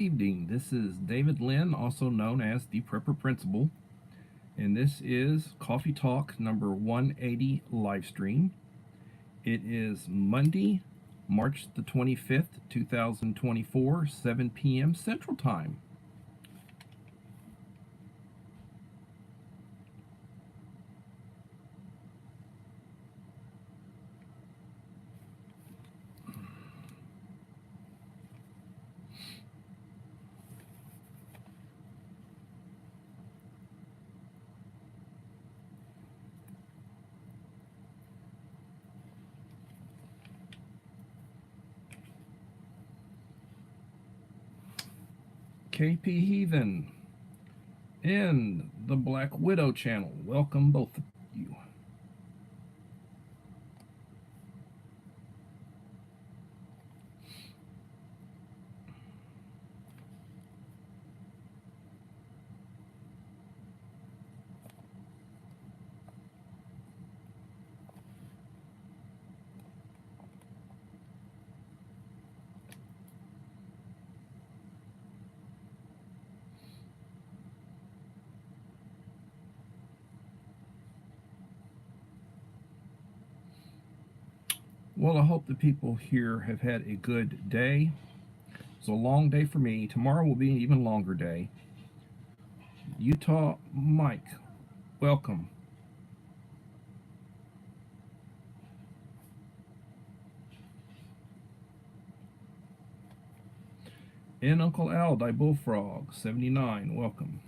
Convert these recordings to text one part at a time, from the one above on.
Evening. This is David Lynn, also known as the Prepper Principal, and this is Coffee Talk number 180 live stream. It is Monday, March the 25th, 2024, 7 p.m. Central Time. KP Heathen and the Black Widow channel. Welcome both of you. Well, I hope the people here have had a good day. It's a long day for me. Tomorrow will be an even longer day. Utah Mike, welcome. And Uncle Al, Die Bullfrog, 79, welcome.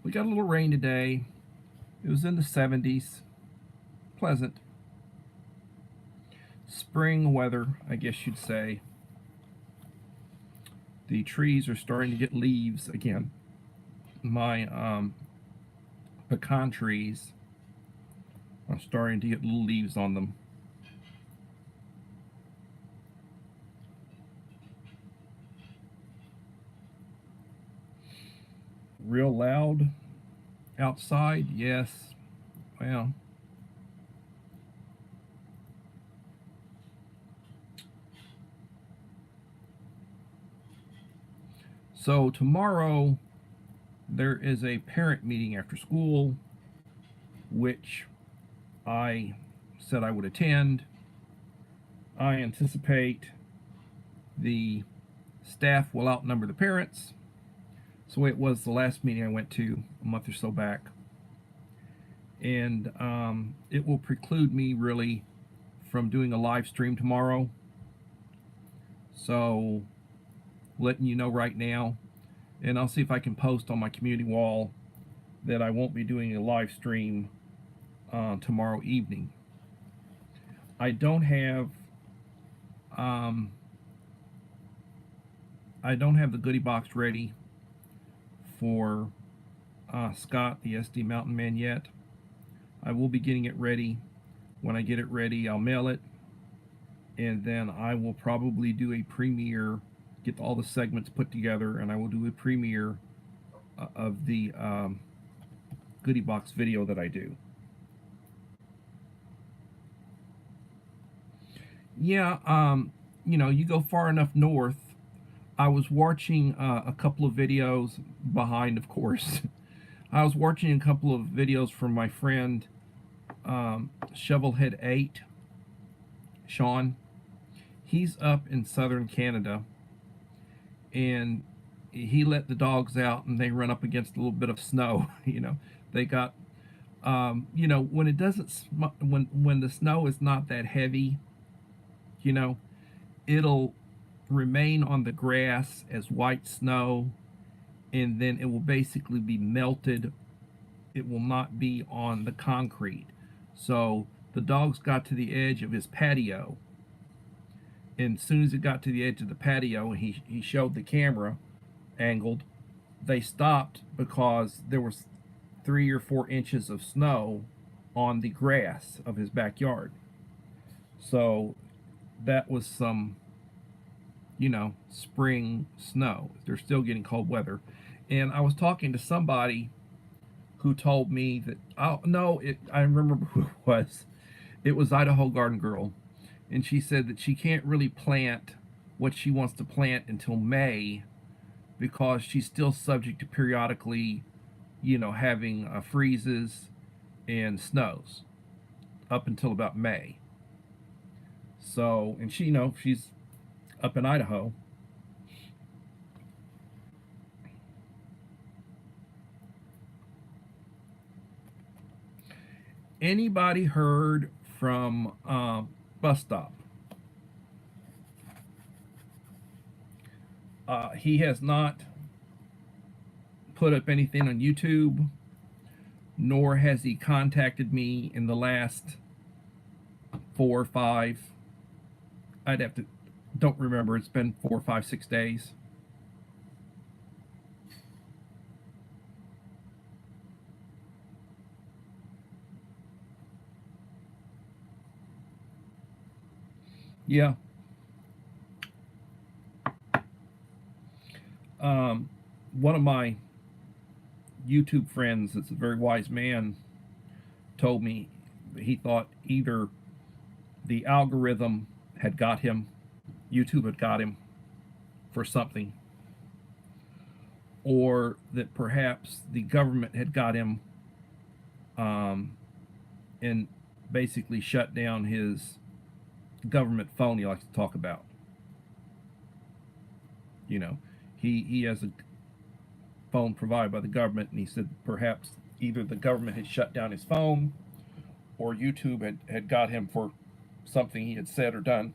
We got a little rain today. It was in the 70s. Pleasant. Spring weather, I guess you'd say. The trees are starting to get leaves again. My pecan trees are starting to get little leaves on them. Real loud outside, yes. Well, so tomorrow there is a parent meeting after school, which I said I would attend. I anticipate the staff will outnumber the parents. So it was the last meeting I went to a month or so back. And it will preclude me really from doing a live stream tomorrow. So letting you know right now. And I'll see if I can post on my community wall that I won't be doing a live stream tomorrow evening. I don't have the goodie box ready for Scott, the SD Mountain Man, yet. I will be getting it ready. When I get it ready, I'll mail it, and then I will probably do a premiere, get all the segments put together, and I will do a premiere of the goodie box video that I do. Yeah, you go far enough north. I was watching a couple of videos behind, of course. I was watching a couple of videos from my friend Shovelhead 8, Sean. He's up in southern Canada, and he let the dogs out, and they run up against a little bit of snow. They got, when it doesn't, when the snow is not that heavy, it'll remain on the grass as white snow, and then it will basically be melted. It will not be on the concrete. So the dogs got to the edge of his patio, and as soon as it got to the edge of the patio and he showed the camera angled, they stopped because there was 3 or 4 inches of snow on the grass of his backyard. So that was some spring snow. They're still getting cold weather. And I was talking to somebody who told me that, oh no, I remember who it was. It was Idaho Garden Girl, and she said that she can't really plant what she wants to plant until May because she's still subject to periodically, having freezes and snows up until about May. So, and she, she's up in Idaho. Anybody heard from Bus Stop? He has not put up anything on YouTube, nor has he contacted me in the last 4 or 5. I'd have to, don't remember. It's been 4, 5, 6 days. Yeah. One of my YouTube friends, that's a very wise man, told me he thought either the algorithm had got him, YouTube had got him for something, or that perhaps the government had got him um, and basically shut down his government phone he likes to talk about. You know, he has a phone provided by the government, and he said perhaps either the government had shut down his phone or YouTube had got him for something he had said or done.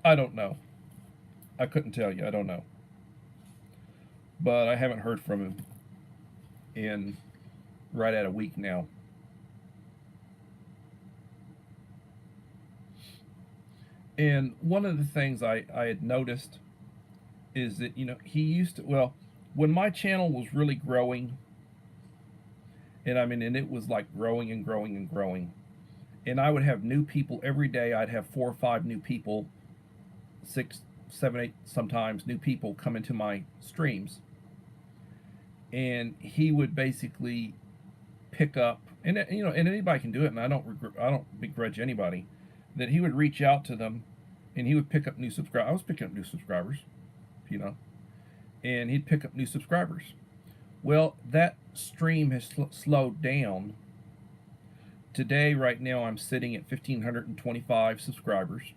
I don't know. I couldn't tell you. I don't know. But I haven't heard from him in right at a week now. And one of the things I had noticed is that, he used to, well, when my channel was really growing, and and it was like growing and growing and growing, and I would have new people every day. I'd have 4 or 5 new people, 6, 7, 8 sometimes new people come into my streams, and he would basically pick up, and and anybody can do it, and I don't begrudge anybody that he would reach out to them, and he would pick up new subscribers. I was picking up new subscribers, and he'd pick up new subscribers. Well, that stream has slowed down. Today, right now, I'm sitting at 1,525 subscribers,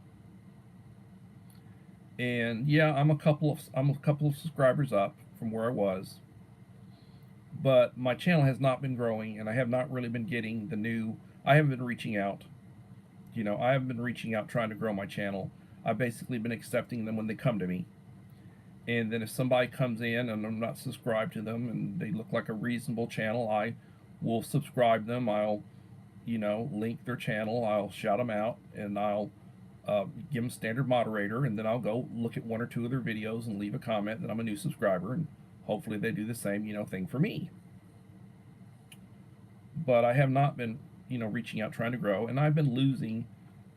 and yeah, I'm a couple of subscribers up from where I was. But my channel has not been growing, and I have not really been getting the new. I haven't been reaching out. I haven't been reaching out trying to grow my channel. I've basically been accepting them when they come to me. And then if somebody comes in and I'm not subscribed to them and they look like a reasonable channel, I will subscribe them. I'll, link their channel. I'll shout them out, and I'll give them standard moderator, and then I'll go look at 1 or 2 of their videos and leave a comment that I'm a new subscriber, and hopefully they do the same, thing for me. But I have not been, reaching out trying to grow, and I've been losing.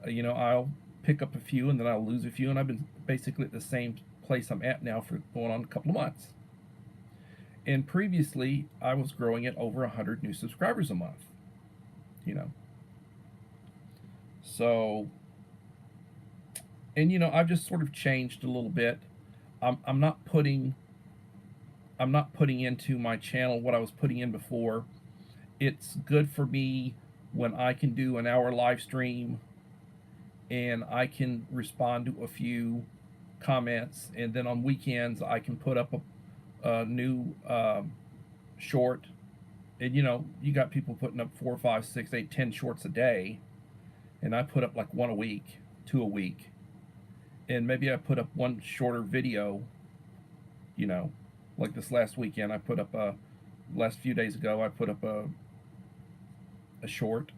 I'll pick up a few, and then I'll lose a few, and I've been basically at the same place I'm at now for going on a couple of months. And previously, I was growing at over 100 new subscribers a month. So, and I've just sort of changed a little bit. I'm not putting into my channel what I was putting in before. It's good for me when I can do an hour live stream and I can respond to a few comments, and then on weekends I can put up a new short. And you got people putting up 4, 5, 6, 8, 10 shorts a day, and I put up like 1 a week, 2 a week, and maybe I put up 1 shorter video. Like this last weekend, I put up last few days ago, I put up a short,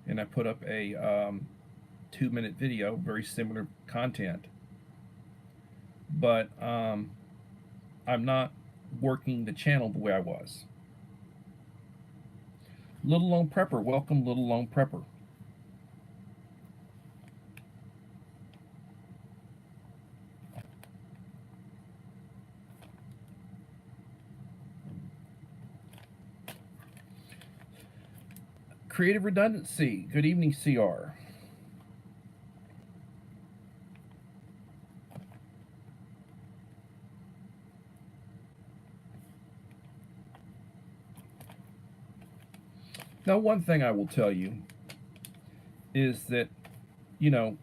and I put up a 2-minute video, very similar content. But I'm not working the channel the way I was. Little Lone Prepper, welcome, Little Lone Prepper. Creative Redundancy. Good evening, CR. Now, one thing I will tell you is that, you know,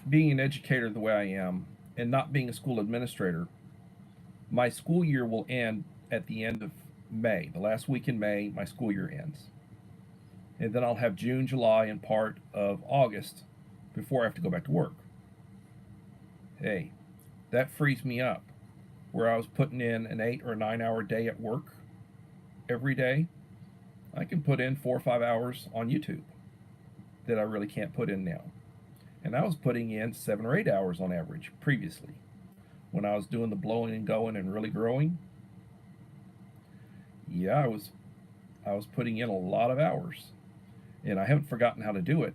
being an educator the way I am and not being a school administrator, my school year will end at the end of May. The last week in May, my school year ends. And then I'll have June, July, and part of August before I have to go back to work. Hey, that frees me up. Where I was putting in an 8 or 9 hour day at work every day, I can put in 4 or 5 hours on YouTube that I really can't put in now. And I was putting in 7 or 8 hours on average previously when I was doing the blowing and going and really growing. Yeah, I was putting in a lot of hours, and I haven't forgotten how to do it.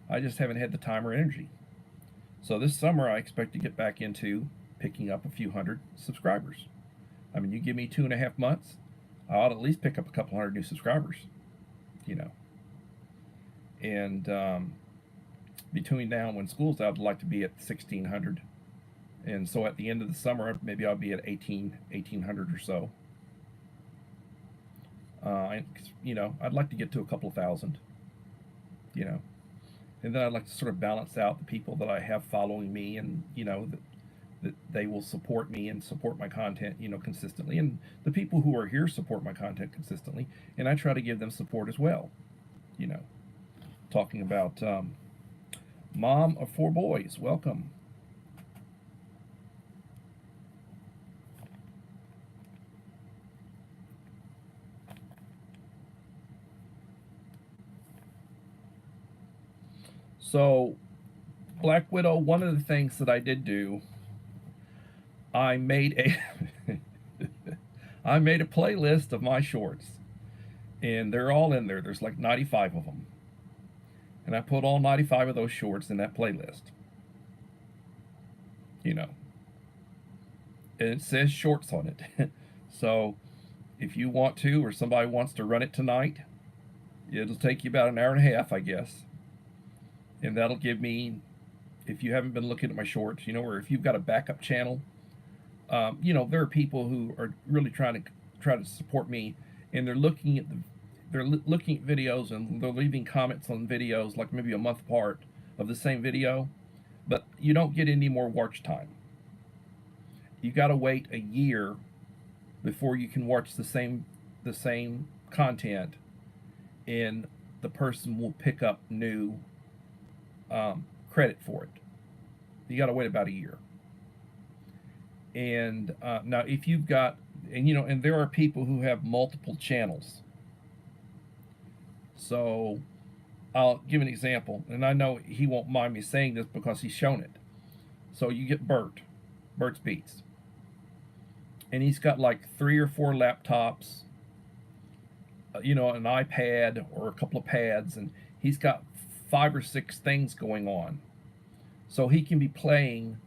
I just haven't had the time or energy. So this summer I expect to get back into picking up a few hundred subscribers. I mean, you give me 2.5 months, I ought to at least pick up a couple hundred new subscribers, you know. And between now and when school's out, I'd like to be at 1,600. And so at the end of the summer, maybe I'll be at 1,800 or so. You know, I'd like to get to a couple of thousand, you know. And then I'd like to sort of balance out the people that I have following me, and, you know, that they will support me and support my content, you know, consistently. And the people who are here support my content consistently, and I try to give them support as well, you know. Talking about mom of 4 boys, welcome. So, Black Widow, one of the things that I did do, I made a I made a playlist of my shorts, and they're all in there. There's like 95 of them, and I put all 95 of those shorts in that playlist. You know, and it says shorts on it. So, if you want to, or somebody wants to run it tonight, it'll take you about an hour and a half, I guess, and that'll give me, if you haven't been looking at my shorts, you know, or if you've got a backup channel, you know, there are people who are really trying to support me, and they're looking at looking at videos, and they're leaving comments on videos like maybe a month apart of the same video, but you don't get any more watch time. You got to wait a year before you can watch the same content, and the person will pick up new credit for it. You got to wait about a year. And now, if you've got, and you know, and there are people who have multiple channels. So, I'll give an example, and I know he won't mind me saying this because he's shown it. So you get Bert's Beats, and he's got like 3 or 4 laptops, you know, an iPad or a couple of pads, and he's got 5 or 6 things going on. So he can be playing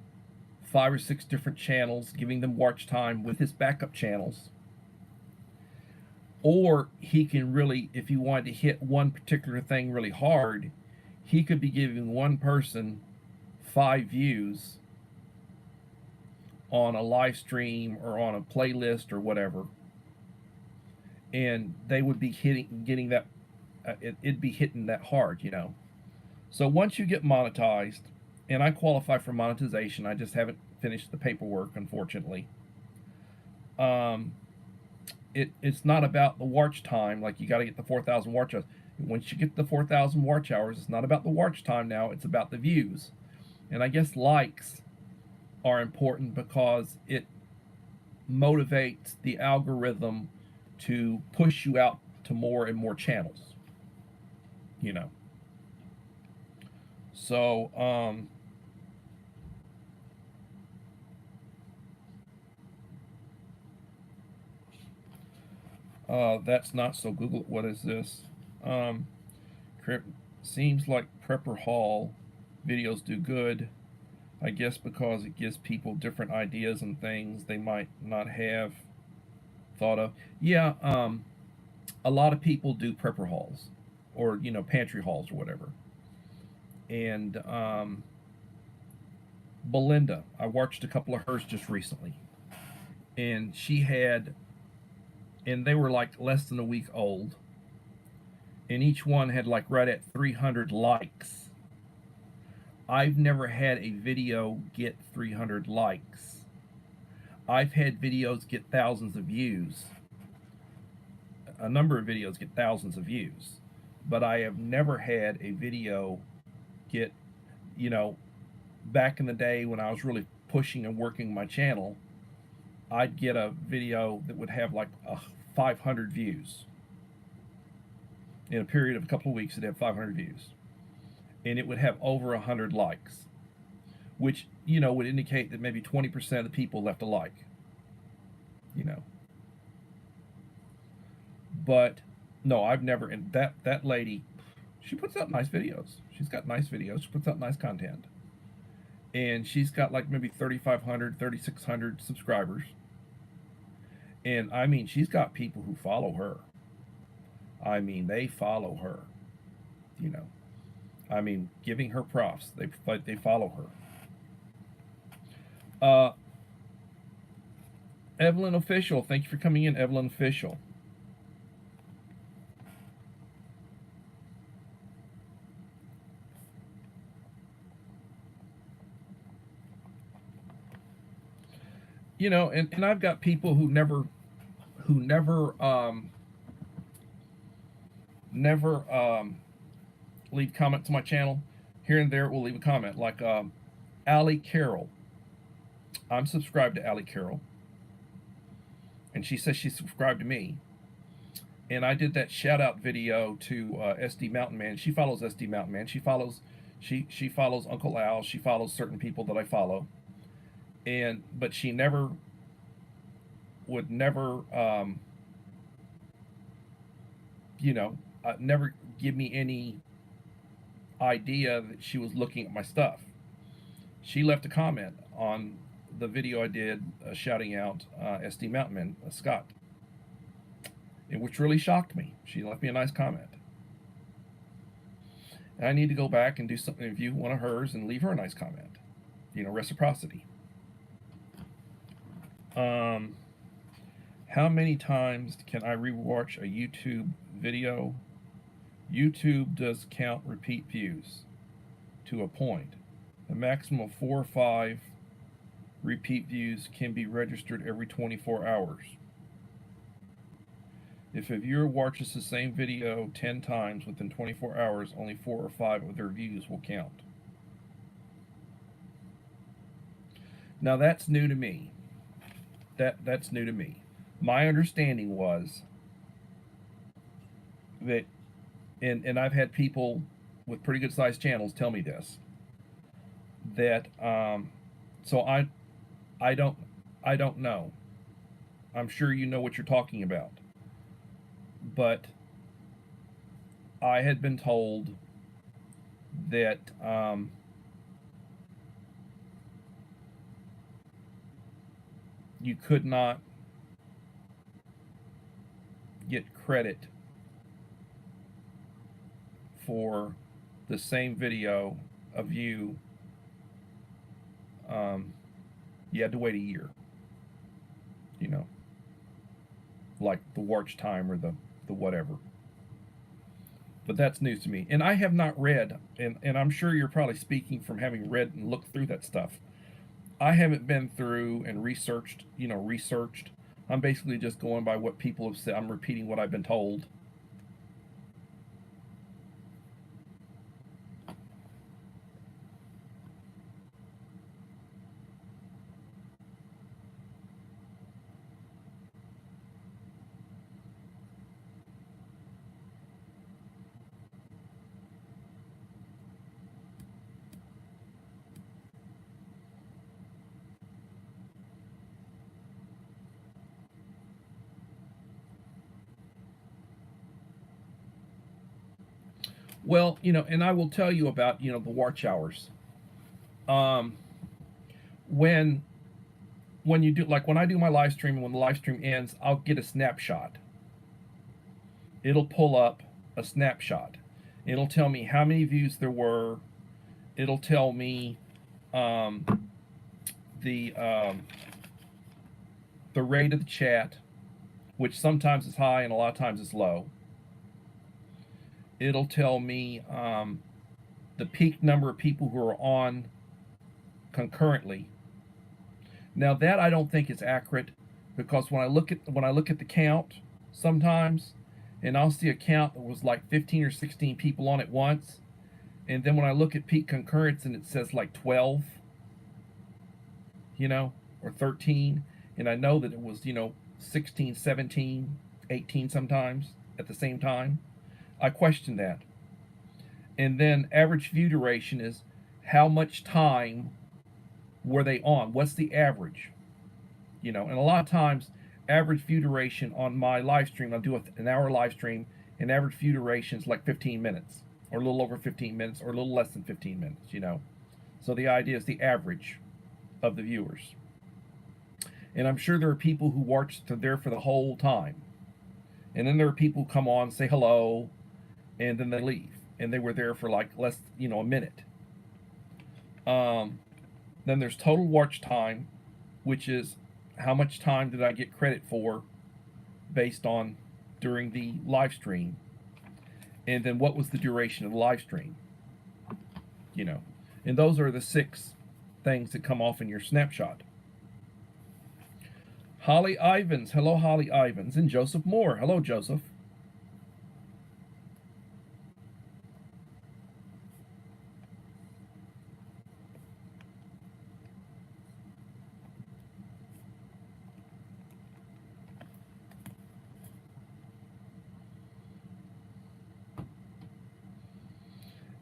5 or 6 different channels, giving them watch time with his backup channels. Or he can really, if he wanted to hit one particular thing really hard, he could be giving one person 5 views on a live stream or on a playlist or whatever, and they would be getting that, it'd be hitting that hard, you know. So once you get monetized, and I qualify for monetization, I just haven't finished the paperwork, unfortunately. It's not about the watch time, like you got to get the 4,000 watch hours. Once you get the 4,000 watch hours, it's not about the watch time now, it's about the views. And I guess likes are important because it motivates the algorithm to push you out to more and more channels, you know. So, that's not so Google. What is this? Seems like Prepper Hall videos do good. I guess because it gives people different ideas and things they might not have thought of. Yeah, a lot of people do Prepper Halls, or pantry hauls or whatever. And Belinda, I watched a couple of hers just recently, and they were like less than a week old, and each one had like right at 300 likes. I've never had a video get 300 likes. I've had videos get thousands of views. A number of videos get thousands of views, but I have never had a video get, you know, back in the day when I was really pushing and working my channel, I'd get a video that would have like 500 views. In a period of a couple of weeks, it'd have 500 views. And it would have over 100 likes, which, would indicate that maybe 20% of the people left a like, But no, I've never, and that lady, she puts out nice videos. She's got nice videos. She puts out nice content. And she's got like maybe 3,500, 3,600 subscribers. And I mean, she's got people who follow her. I mean, they follow her, I mean, giving her props. They follow her. Evelyn Official, thank you for coming in, Evelyn Official. And I've got people who never leave comments on my channel. Here and there will leave a comment, like Allie Carroll. I'm subscribed to Allie Carroll, and she says she's subscribed to me. And I did that shout out video to SD Mountain Man. She follows SD Mountain Man. She follows Uncle Al. She follows certain people that I follow. But she would never never give me any idea that she was looking at my stuff. She left a comment on the video I did shouting out SD Mountain Man, Scott, which really shocked me. She left me a nice comment. And I need to go back and do something, review one of hers and leave her a nice comment. Reciprocity. How many times can I rewatch a YouTube video? YouTube does count repeat views to a point. A maximum of 4 or 5 repeat views can be registered every 24 hours. If a viewer watches the same video 10 times within 24 hours, only 4 or 5 of their views will count. Now that's new to me. That's new to me. My understanding was that, and I've had people with pretty good sized channels tell me this, that so I don't know. I'm sure you know what you're talking about, but I had been told that you could not get credit for the same video, a view. You had to wait a year, like the watch time or the whatever. But that's news to me, and I have not read, and I'm sure you're probably speaking from having read and looked through that stuff. I haven't been through and researched. I'm basically just going by what people have said. I'm repeating what I've been told. Well, and I will tell you about, the watch hours. When you do, like when I do my live stream, and when the live stream ends, I'll get a snapshot. It'll pull up a snapshot. It'll tell me how many views there were. It'll tell me um, the um, the rate of the chat, which sometimes is high and a lot of times is low. It'll tell me the peak number of people who are on concurrently. Now that I don't think is accurate, because when I look at the count sometimes, and I'll see a count that was like 15 or 16 people on at once, and then when I look at peak concurrence and it says like 12, or 13, and I know that it was 16, 17, 18 sometimes at the same time, I question that. And then average view duration is how much time were they on? What's the average? And a lot of times, average view duration on my live stream, I'll do an hour live stream, and average view duration is like 15 minutes, or a little over 15 minutes, or a little less than 15 minutes. So the idea is the average of the viewers. And I'm sure there are people who watch there for the whole time. And then there are people who come on, say hello, and then they leave. And they were there for like less, a minute. Then there's total watch time, which is how much time did I get credit for based on during the live stream. And then what was the duration of the live stream. And those are the 6 things that come off in your snapshot. Holly Ivans, hello Holly Ivans, and Joseph Moore, hello Joseph.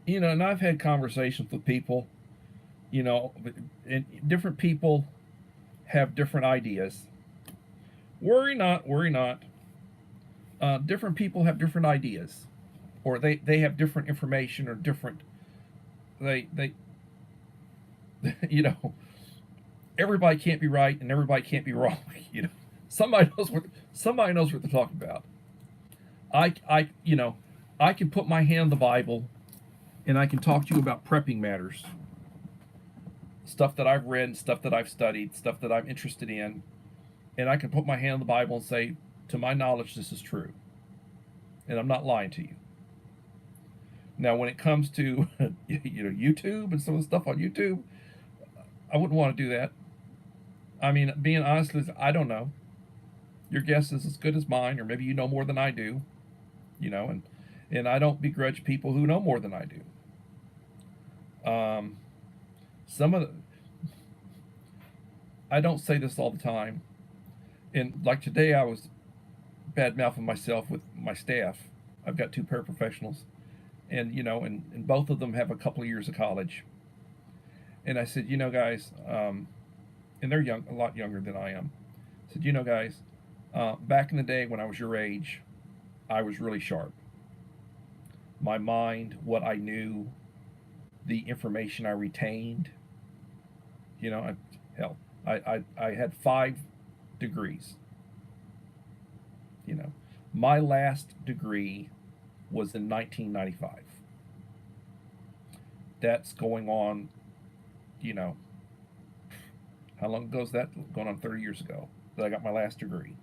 And I've had conversations with people, and different people have different ideas. Worry not, worry not. Different people have different ideas, or they have different information, or different, they everybody can't be right and everybody can't be wrong. Somebody knows what they're talking about. I can put my hand on the Bible, and I can talk to you about prepping matters, stuff that I've read, stuff that I've studied, stuff that I'm interested in, and I can put my hand on the Bible and say, to my knowledge, this is true, and I'm not lying to you. Now, when it comes to YouTube and some of the stuff on YouTube, I wouldn't want to do that. I mean, being honest, I don't know. Your guess is as good as mine, or maybe you know more than I do, and I don't begrudge people who know more than I do. I don't say this all the time, and like today I was bad mouthing myself with my staff. I've got 2 paraprofessionals, and and both of them have a couple of years of college. And I said, guys, and they're young, a lot younger than I am. I said, guys, back in the day when I was your age, I was really sharp. My mind, what I knew, the information I retained. I had 5 degrees. My last degree was in 1995. That's going on, how long ago is that? Going on 30 years ago that I got my last degree.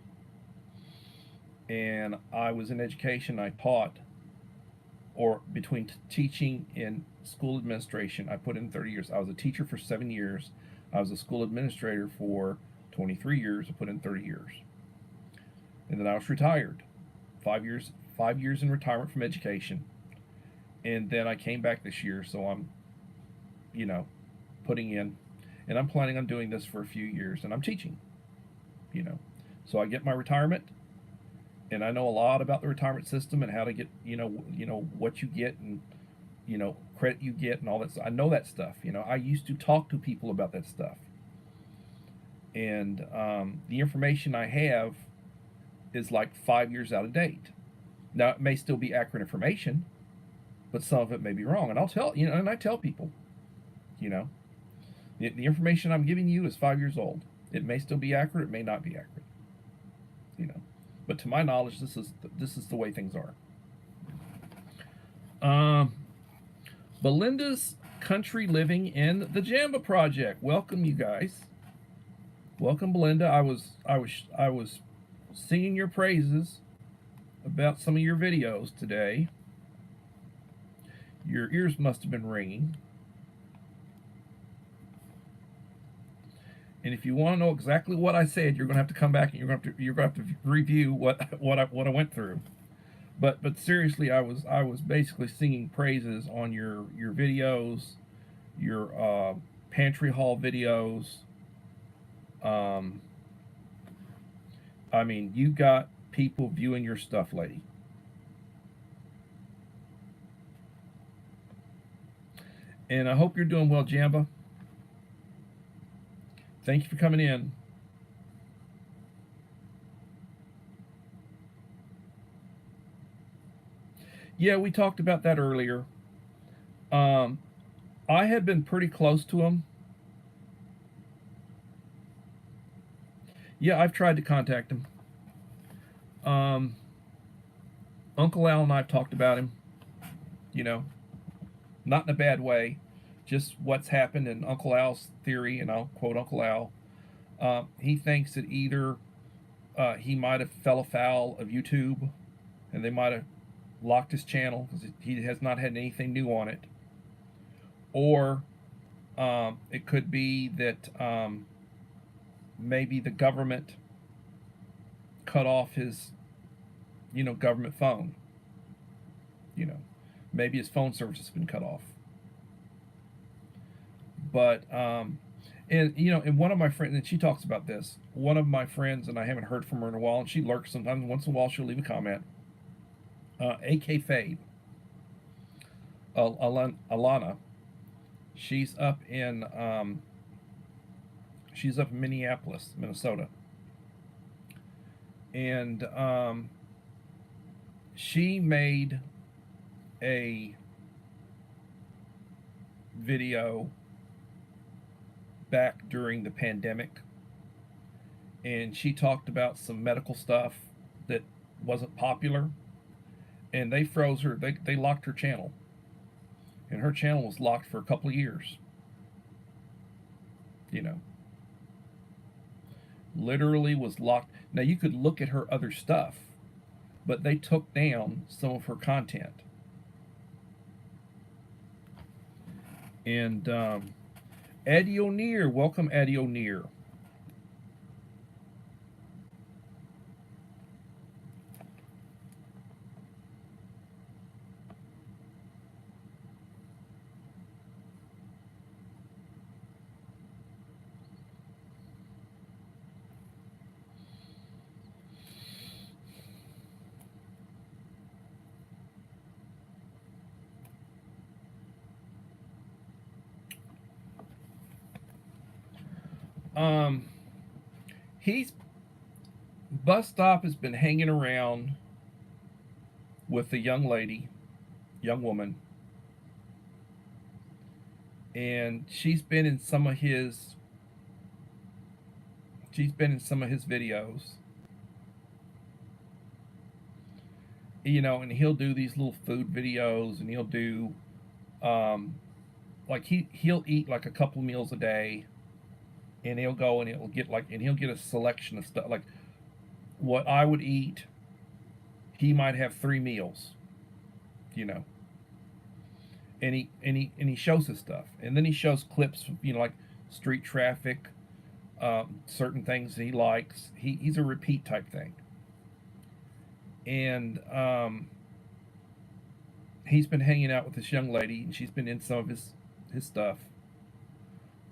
And I was in education. I taught, or between teaching and school administration, I put in 30 years. I was a teacher for 7 years. I was a school administrator for 23 years. I put in 30 years. And then I was retired. 5 years in retirement from education. And then I came back this year, so I'm, putting in, and I'm planning on doing this for a few years, and I'm teaching, So I get my retirement, and I know a lot about the retirement system and how to get, what you get, and, credit you get and all that stuff. I know that stuff. I used to talk to people about that stuff. And the information I have is like 5 years out of date. Now, it may still be accurate information, but some of it may be wrong. And I'll tell, and I tell people, the information I'm giving you is 5 years old. It may still be accurate, it may not be accurate. But to my knowledge, this is the way things are. Um, Belinda's Country Living in the Jamba Project. Welcome, you guys. Welcome, Belinda. I was singing your praises about some of your videos today. Your ears must have been ringing. And if you want to know exactly what I said, you're going to have to come back and you're going to review what I went through. But seriously, I was basically singing praises on your videos, your pantry haul videos. Um, I mean, you got people viewing your stuff, lady. And I hope you're doing well, Jamba. Thank you for coming in. Yeah, we talked about that earlier. Um, I had been pretty close to him. Yeah, I've tried to contact him. Um, Uncle Al and I've talked about him. You know, not in a bad way, just what's happened in Uncle Al's theory, and I'll quote Uncle Al. He thinks that either he might have fell afoul of YouTube, and they might have locked his channel because he has not had anything new on it, or it could be that maybe the government cut off his, government phone. You know, maybe his phone service has been cut off. But and one of my friends, and she talks about this. One of my friends, and I haven't heard from her in a while, and she lurks sometimes. Once in a while, she'll leave a comment. AK Fade, Alana, she's up in Minneapolis, Minnesota, and she made a video back during the pandemic, and she talked about some medical stuff that wasn't popular, and they froze her. They locked her channel, and her channel was locked for a couple of years. You know, literally was locked. Now you could look at her other stuff, but they took down some of her content. And Addie O'Neill, welcome, Addie O'Neill. Um, he's Bus Stop has been hanging around with a young lady, young woman, and she's been in some of his videos. And he'll do these little food videos, and he'll do like he'll eat like a couple meals a day, and he'll go and he'll get a selection of stuff like what I would eat. He might have 3 meals, you know, and he shows his stuff, and then he shows clips, like street traffic, certain things that he likes. He's a repeat type thing, and he's been hanging out with this young lady, and she's been in some of his stuff.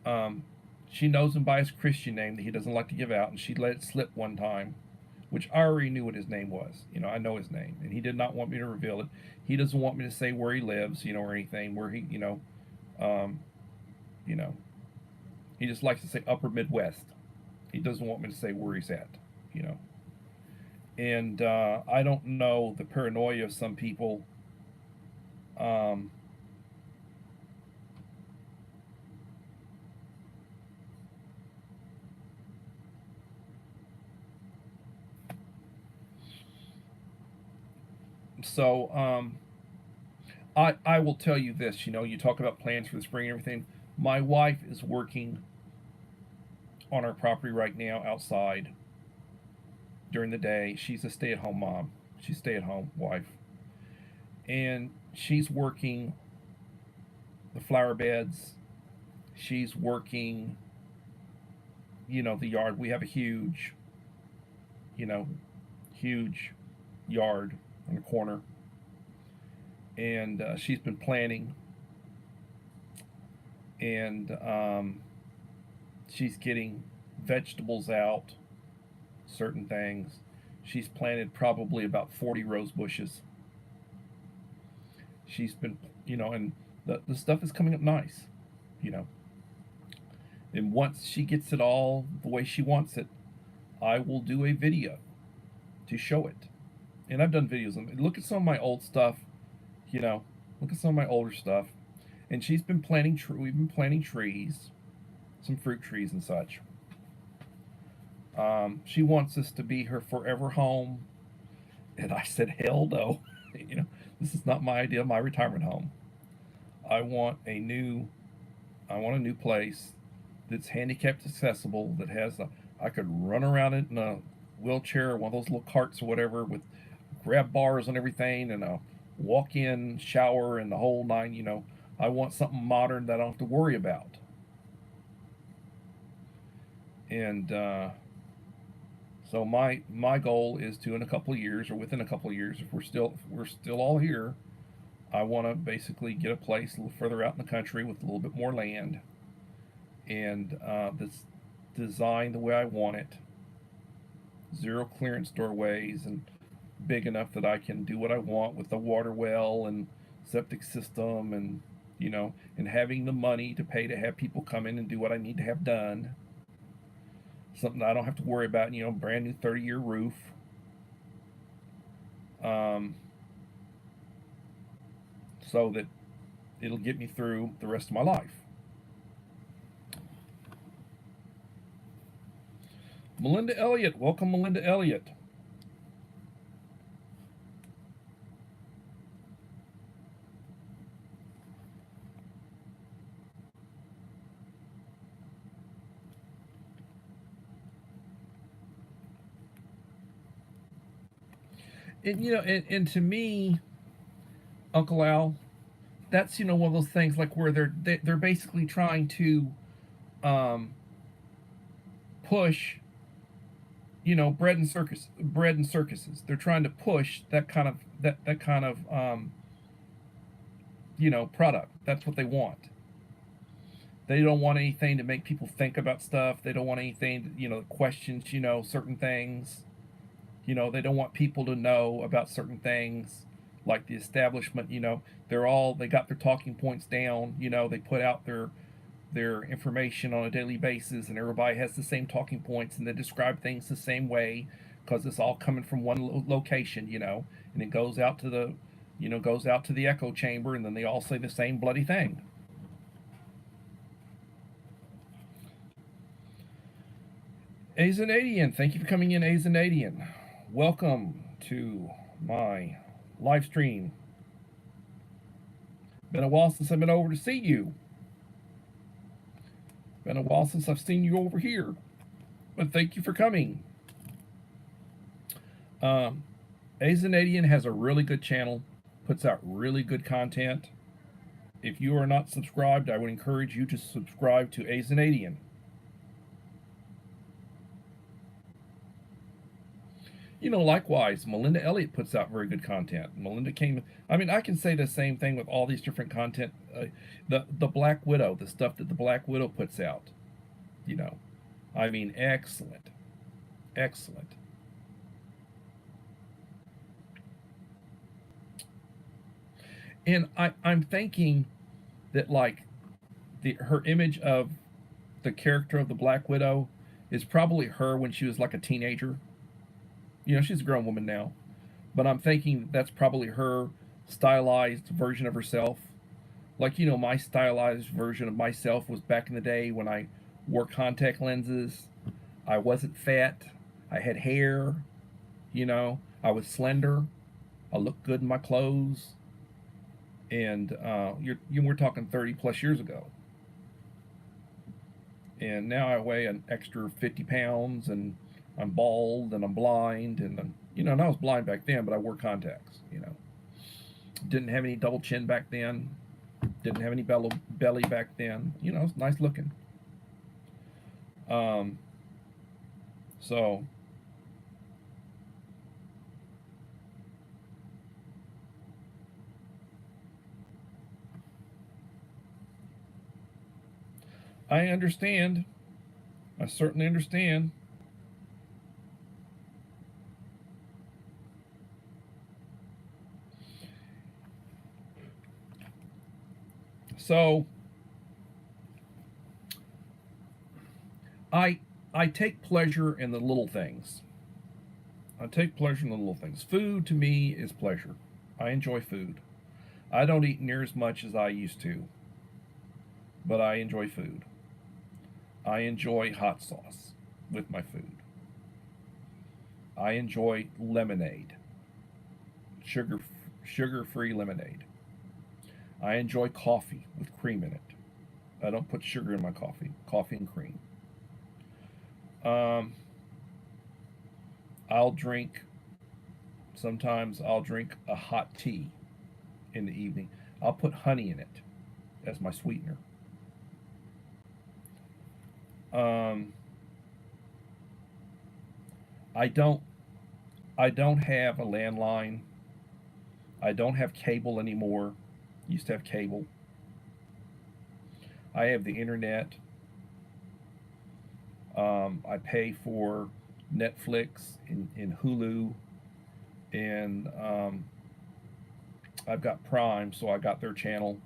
Um, she knows him by his Christian name that he doesn't like to give out, and she let it slip one time, which I already knew what his name was. I know his name, and he did not want me to reveal it. He doesn't want me to say where he lives, or anything. Where um, you know, he just likes to say Upper Midwest. He doesn't want me to say where he's at, you know. And I don't know the paranoia of some people. Um, so I will tell you this, you know, you talk about plans for the spring and everything. My wife is working on our property right now outside during the day. She's a stay-at-home mom. She's a stay-at-home wife. And she's working the flower beds. She's working, you know, the yard. We have a huge, you know, huge yard on the corner. And she's been planning, and she's getting vegetables out, certain things. She's planted probably about 40 rose bushes. She's been, you know, and the stuff is coming up nice, you know. And once she gets it all the way she wants it, I will do a video to show it. And I've done videos. Look at some of my old stuff, you know. Look at some of my older stuff. And she's been planting. We've been planting trees, some fruit trees and such. She wants this to be her forever home, and I said, hell no. You know, this is not my idea of my retirement home. I want a new, I want a new place that's handicapped accessible. That has I could run around it in a wheelchair or one of those little carts or whatever with grab bars and everything, and a walk-in shower and the whole nine. You know, I want something modern that I don't have to worry about. And so my goal is to, in a couple of years, or within a couple of years, if we're still all here, I want to basically get a place a little further out in the country with a little bit more land, and that's designed the way I want it. Zero clearance doorways, and big enough that I can do what I want with the water well and septic system, and you know, and having the money to pay to have people come in and do what I need to have done. Something I don't have to worry about, you know, brand new 30-year roof. Um, so that it'll get me through the rest of my life. Melinda Elliott, welcome, Melinda Elliott. And you know, and to me, Uncle Al, that's, you know, one of those things like where they're basically trying to um, push, you know, bread and circuses. They're trying to push that kind of that kind of you know, product. That's what they want. They don't want anything to make people think about stuff. They don't want anything, you know, that questions, you know, certain things. You know, they don't want people to know about certain things, like the establishment. You know, they got their talking points down. You know, they put out their information on a daily basis, and everybody has the same talking points, and they describe things the same way because it's all coming from one location. You know, and it goes out to the, you know, goes out to the echo chamber, and then they all say the same bloody thing. Azanadian, thank you for coming in, Azanadian. Welcome to my live stream. Been a while since I've been over to see you. Been a while since I've seen you over here. But thank you for coming. Azanadian has a really good channel, puts out really good content. If you are not subscribed, I would encourage you to subscribe to Azanadian. You know, likewise, Melinda Elliott puts out very good content. Melinda came. I mean, I can say the same thing with all these different content. The Black Widow, the stuff that the Black Widow puts out. You know, I mean, excellent, excellent. And I'm thinking that like her image of the character of the Black Widow is probably her when she was like a teenager. You know, she's a grown woman now, but I'm thinking that's probably her stylized version of herself. Like, you know, my stylized version of myself was back in the day when I wore contact lenses. I wasn't fat. I had hair. You know, I was slender. I looked good in my clothes. And we're talking 30 plus years ago. And now I weigh an extra 50 pounds, and I'm bald, and I'm blind, and and I was blind back then, but I wore contacts. Didn't have any double chin back then, didn't have any belly back then. It's nice looking. Um, so I understand. I certainly understand. So I I take pleasure in the little things. I take pleasure in the little things. Food to me is pleasure. I enjoy food. I don't eat near as much as I used to, but I enjoy food. I enjoy hot sauce with my food. I enjoy lemonade, sugar sugar-free lemonade. I enjoy coffee with cream in it. I don't put sugar in my coffee. Coffee and cream. Um, I'll drink. Sometimes I'll drink a hot tea in the evening. I'll put honey in it as my sweetener. Um, I don't. I don't have a landline. I don't have cable anymore. Used to have cable. I have the internet. I pay for Netflix and Hulu, and I've got Prime, so I got their channel,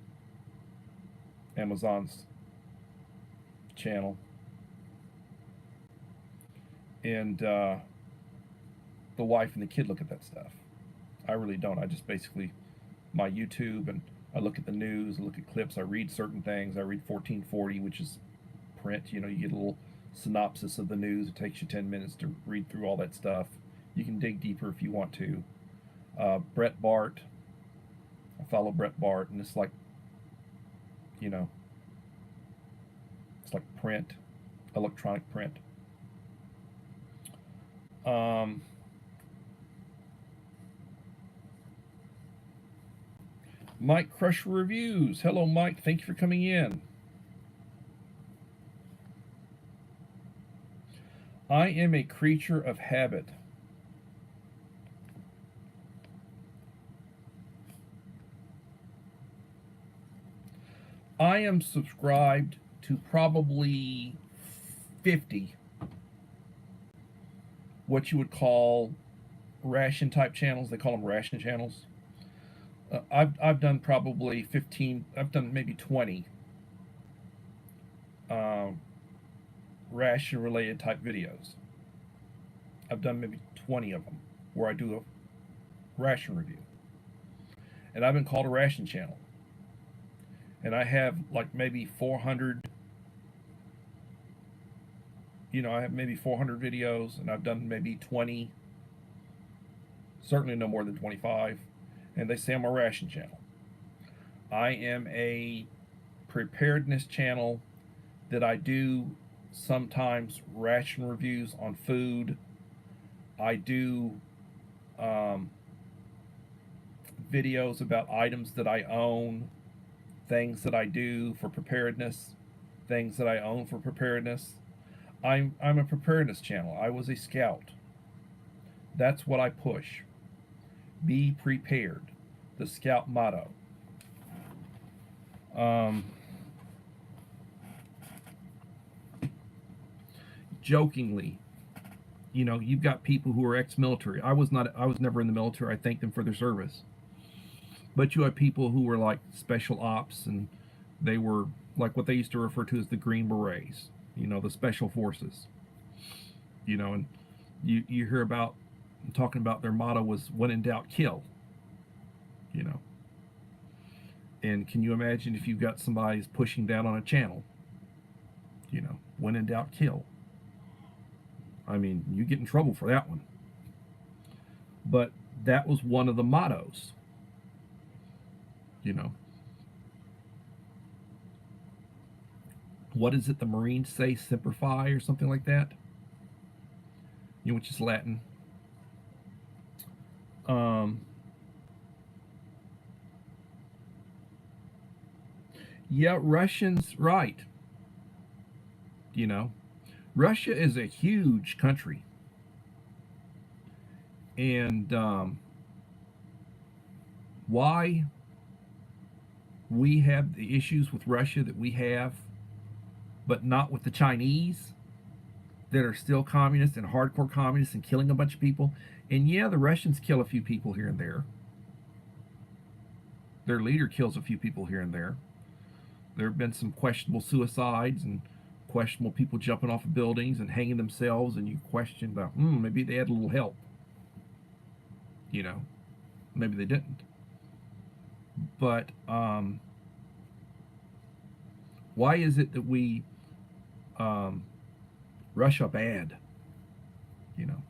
Amazon's channel, and the wife and the kid look at that stuff. I really don't. I just basically my YouTube, and I look at the news, I look at clips, I read certain things. I read 1440, which is print. You get a little synopsis of the news. It takes you 10 minutes to read through all that stuff. You can dig deeper if you want to. Brett Bart, I follow Brett Bart, and it's like, you know, it's like print, electronic print. Um, Mike Crusher Reviews. Hello, Mike. Thank you for coming in. I am a creature of habit. I am subscribed to probably 50 what you would call ration type channels. They call them ration channels. I've done probably 15. I've done maybe 20 um, ration related type videos. I've done maybe 20 of them where I do a ration review, and I've been called a ration channel. And I have like maybe 400. I have maybe 400 videos, and I've done maybe 20. Certainly no more than 25. And they say I'm a ration channel. I am a preparedness channel that I do sometimes ration reviews on food. I do videos about items that I own, things that I do for preparedness, things that I own for preparedness. I'm a preparedness channel. I was a scout. That's what I push. Be prepared. The scout motto. Um, Jokingly, you've got people who are ex-military. I was not. I was never in the military. I thank them for their service. But you have people who were like special ops, and they were like what they used to refer to as the Green Berets. The special forces. And you hear about talking about their motto was "When in doubt, kill." You know, and can you imagine if you've got somebody who's pushing down on a channel? When in doubt, kill. I mean, you get in trouble for that one. But that was one of the mottos. You know, what is it the Marines say? Semper Fi or something like that. You know, which is Latin. Um, yeah, Russians, right. You know, Russia is a huge country, and why we have the issues with Russia that we have, but not with the Chinese that are still communists and hardcore communists and killing a bunch of people. And yeah, the Russians kill a few people here and there. Their leader kills a few people here and there. There have been some questionable suicides and questionable people jumping off of buildings and hanging themselves, and you question about, maybe they had a little help. You know, maybe they didn't. But why is it that we um, Russia bad? You know,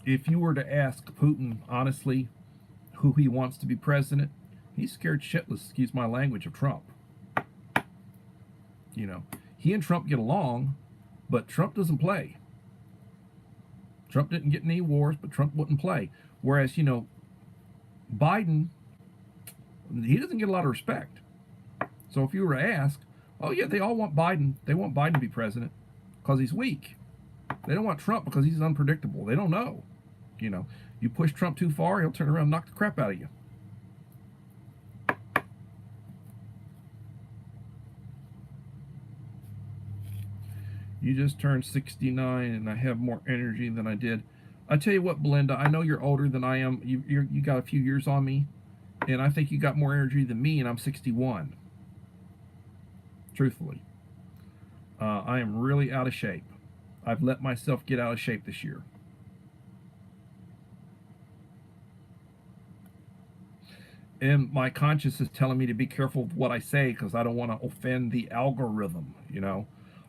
if you were to ask Putin honestly who he wants to be president, he's scared shitless, excuse my language, of Trump. You know, he and Trump get along, but Trump doesn't play. Trump didn't get in any wars, but Trump wouldn't play. Whereas, Biden, he doesn't get a lot of respect. So if you were to ask, oh yeah, they all want Biden. They want Biden to be president because he's weak. They don't want Trump because he's unpredictable. They don't know. You push Trump too far, he'll turn around and knock the crap out of you. You just turned 69 and I have more energy than I did. I tell you what, Belinda, I know you're older than I am. You got a few years on me, and I think you got more energy than me, and I'm 61. Truthfully, I am really out of shape. I've let myself get out of shape this year. And my conscience is telling me to be careful with what I say because I don't want to offend the algorithm.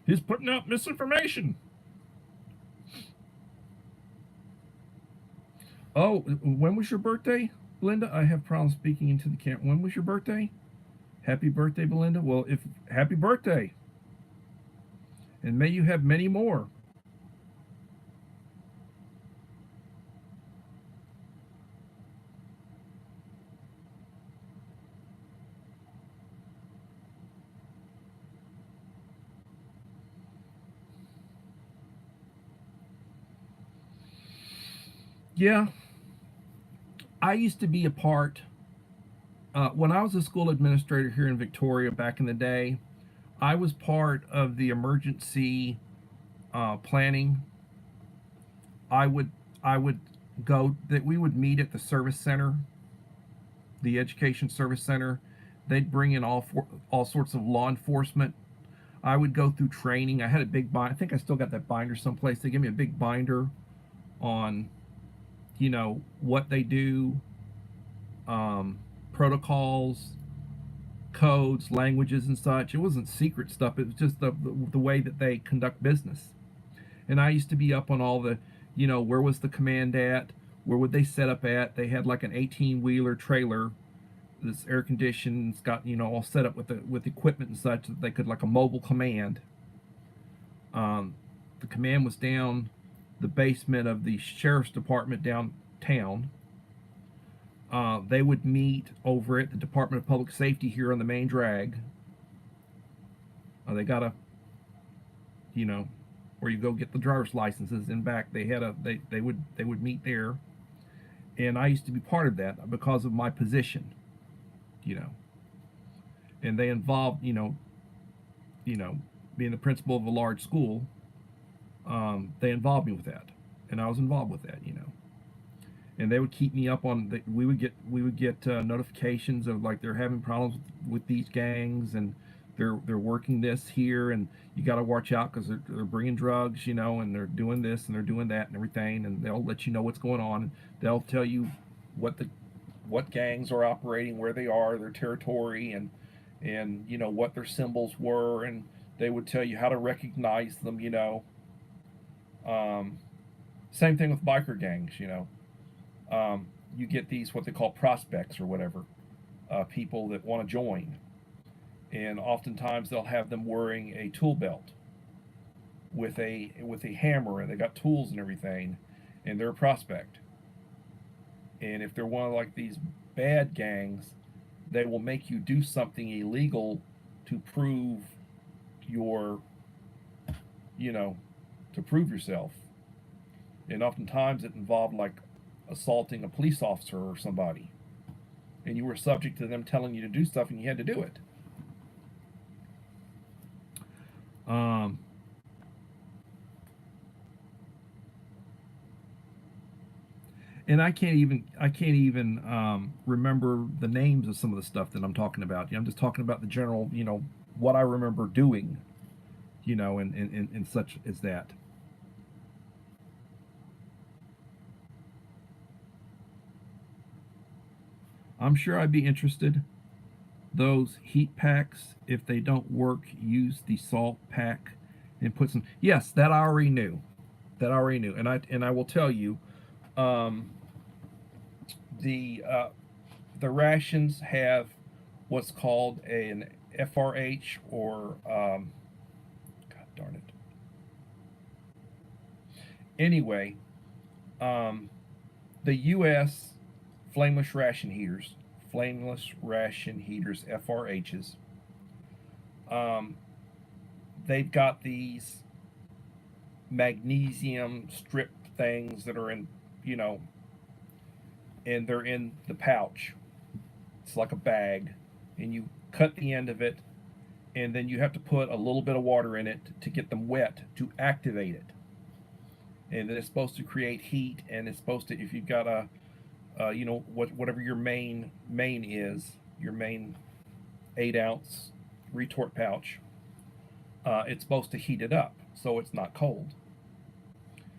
He's putting out misinformation. Oh, when was your birthday, Belinda? I have problems speaking into the camera. When was your birthday? Happy birthday, Belinda. Well, if happy birthday, and may you have many more. Yeah, I used to be a part. When I was a school administrator here in Victoria back in the day, I was part of the emergency planning. I would I would go that we would meet at the service center, the education service center. They'd bring in all sorts of law enforcement. I would go through training. I had a big binder. I think I still got that binder someplace. They give me a big binder on, what they do, protocols, codes, languages, and such. It wasn't secret stuff. It was just the way that they conduct business. And I used to be up on all the, where was the command at? Where would they set up at? They had like an 18-wheeler trailer, this air conditioned. It's got all set up with equipment and such that they could like a mobile command. The command was down the basement of the sheriff's department downtown. They would meet over at the Department of Public Safety here on the main drag. They got where you go get the driver's licenses. In back, they would meet there, and I used to be part of that because of my position, you know. And they involved, being the principal of a large school. They involved me with that, and I was involved with that. And they would keep me up on. We would get notifications of like they're having problems with these gangs, and they're working this here, and you got to watch out because they're bringing drugs, and they're doing this and they're doing that and everything, and they'll let you know what's going on. And they'll tell you what gangs are operating, where they are, their territory, and what their symbols were, and they would tell you how to recognize them. Um, Same thing with biker gangs. you get these what they call prospects or whatever, people that want to join, and oftentimes they'll have them wearing a tool belt with a hammer, and they got tools and everything, and they're a prospect. And if they're one of like these bad gangs, they will make you do something illegal to prove your, you know, to prove yourself. And oftentimes it involved like assaulting a police officer or somebody, and you were subject to them telling you to do stuff, and you had to do it. Um, and I can't even remember the names of some of the stuff that I'm talking about. I'm just talking about the general, what I remember doing, and such as that. I'm sure I'd be interested. Those heat packs, if they don't work, use the salt pack and put some. Yes, that I already knew. That I already knew, and I will tell you, um, the the rations have what's called an FRH or God darn it. Anyway, um, the U.S. flameless ration heaters (FRHs), um, they've got these magnesium strip things that are in, you know, and they're in the pouch. It's like a bag, and you cut the end of it, and then you have to put a little bit of water in it to get them wet to activate it. And then it's supposed to create heat, and it's supposed to, if you've got a, whatever your main is, your main 8 ounce retort pouch, it's supposed to heat it up so it's not cold.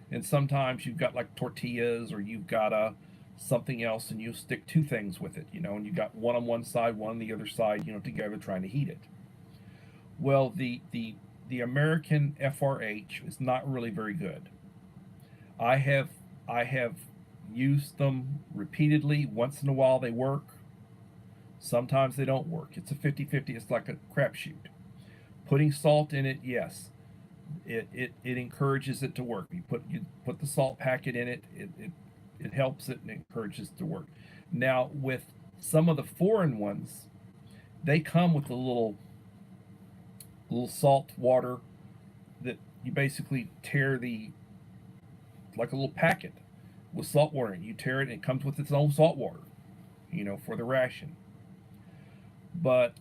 And sometimes you've got like tortillas, or you've got something else, and you stick two things with it, and you got one on one side, one on the other side, together trying to heat it. Well, the American FRH is not really very good. I have used them repeatedly. Once in a while they work. Sometimes they don't work. It's a 50-50. It's like a crapshoot. Putting salt in it, yes, it encourages it to work. You put the salt packet in it, it helps it and encourages it to work. Now with some of the foreign ones, they come with a little salt water that you basically tear the like a little packet with salt water. You tear it, and it comes with its own salt water, for the ration. But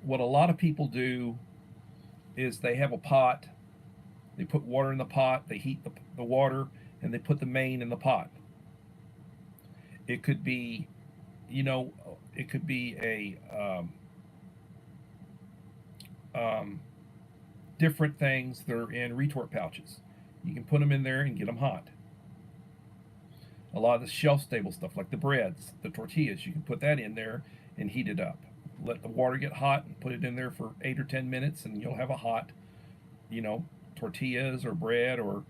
what a lot of people do is they have a pot. They put water in the pot. They heat the water, and they put the main in the pot. It could be, you know, it could be a um, different things that are in retort pouches. You can put them in there and get them hot. A lot of the shelf stable stuff, like the breads, the tortillas, you can put that in there and heat it up. Let the water get hot and put it in there for 8 or 10 minutes, and you'll have a hot, you know, tortillas or bread or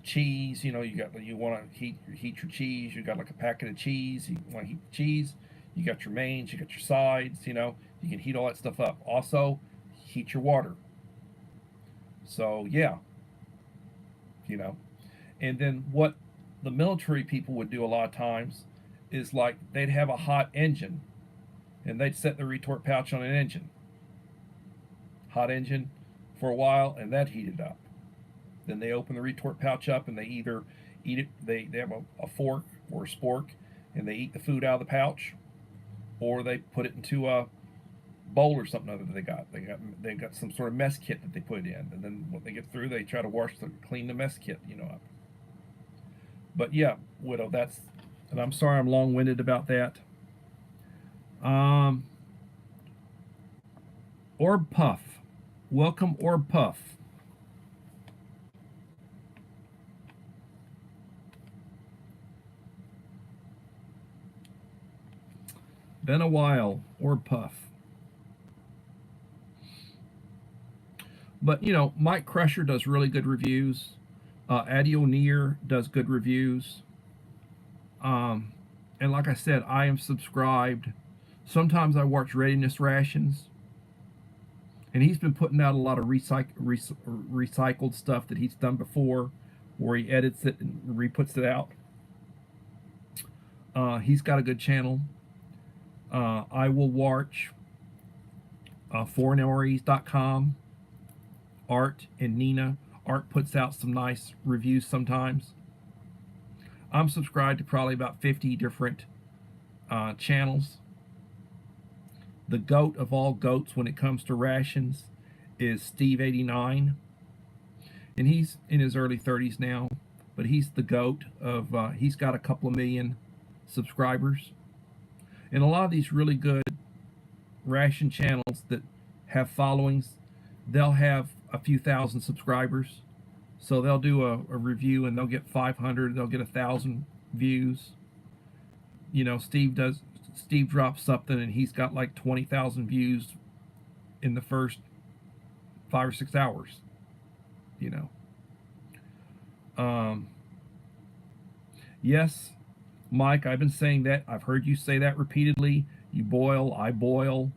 cheese. You want to heat your cheese. You got like a packet of cheese. You want to heat the cheese. You got your mains. You got your sides. You can heat all that stuff up. Also, heat your water. So yeah, you know, and then what the military people would do a lot of times is like they'd have a hot engine, and they'd set the retort pouch on an engine, hot engine, for a while, and that heated up. Then they open the retort pouch up, and they either eat it, they have a fork or a spork, and they eat the food out of the pouch, or they put it into a bowl or something other that they got some sort of mess kit that they put it in, and then when they get through, they try to clean the mess kit, up. But yeah, widow, and I'm sorry I'm long-winded about that. Um, Orb Puff, welcome Orb Puff. Been a while, Orb Puff. But Mike Crusher does really good reviews. Addy O'Near does good reviews. And like I said, I am subscribed. Sometimes I watch Readiness Rations, and he's been putting out a lot of recycled stuff that he's done before, where he edits it and re-puts it out. He's got a good channel. I will watch foreignREs.com, Art and Nina. Art puts out some nice reviews sometimes. I'm subscribed to probably about 50 different channels. The goat of all goats when it comes to rations is Steve89, and he's in his early 30s now, but he's the goat of. He's got a couple of million subscribers, and a lot of these really good ration channels that have followings, they'll have a few thousand subscribers, so they'll do a review and they'll get 500, they'll get 1,000 views. You know, Steve drops something and he's got like 20,000 views in the first 5 or 6 hours. You know. Yes, Mike, I've been saying that. I've heard you say that repeatedly. You boil, I boil.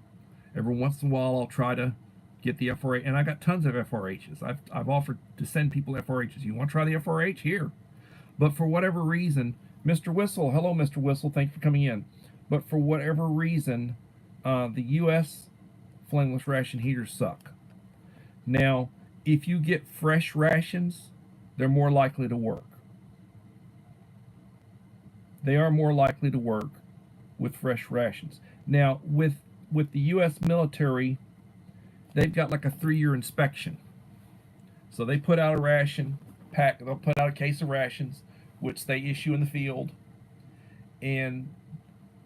Every once in a while, I'll try to get the FRH, and I got tons of FRHs. I've offered to send people FRHs. You want to try the FRH? Here. But for whatever reason, Mr. Whistle, hello, Mr. Whistle, thanks for coming in. But for whatever reason, the U.S. flameless ration heaters suck. Now, if you get fresh rations, they're more likely to work. They are more likely to work with fresh rations. Now, with the U.S. military, they've got like a 3-year inspection. So they put out a ration pack, they'll put out a case of rations, which they issue in the field, and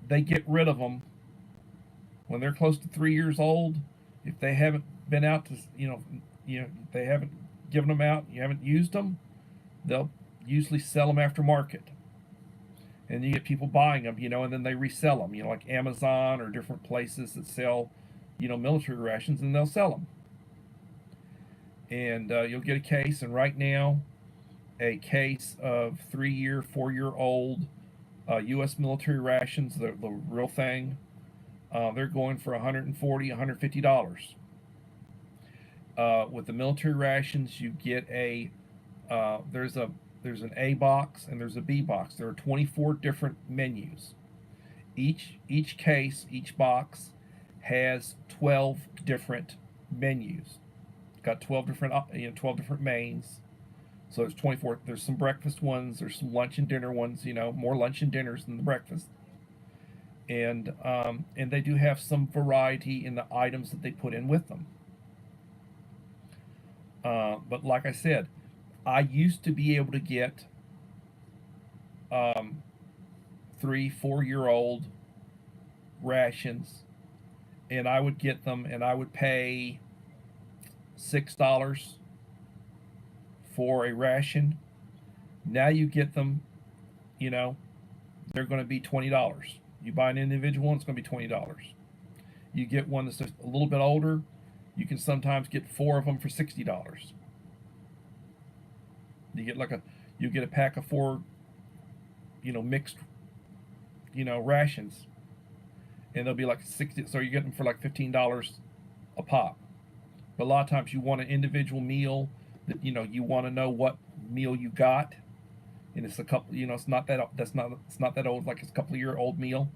they get rid of them when they're close to 3 years old. If they haven't been out to, they haven't given them out, you haven't used them, they'll usually sell them aftermarket. And you get people buying them, and then they resell them, like Amazon or different places that sell, military rations, and they'll sell them. And you'll get a case, and right now, a case of 3-year, 4-year-old U.S. military rations, the real thing, they're going for $140, $150. With the military rations, you get there's an A box and there's a B box. There are 24 different menus. Each box has 12 different menus. Got 12 different mains. So there's 24. There's some breakfast ones. There's some lunch and dinner ones. More lunch and dinners than the breakfast. And they do have some variety in the items that they put in with them. But like I said, I used to be able to get 3-4-year-old rations, and I would get them, and I would pay $6 for a ration. Now you get them, they're going to be $20. You buy an individual one, it's going to be $20. You get one that's just a little bit older, you can sometimes get 4 of them for $60. You get a pack of 4, mixed, rations, and they'll be like 60. So you get them for like $15 a pop. But a lot of times you want an individual meal that you want to know what meal you got, and it's a couple. It's not that old. Like it's a couple of year old meal,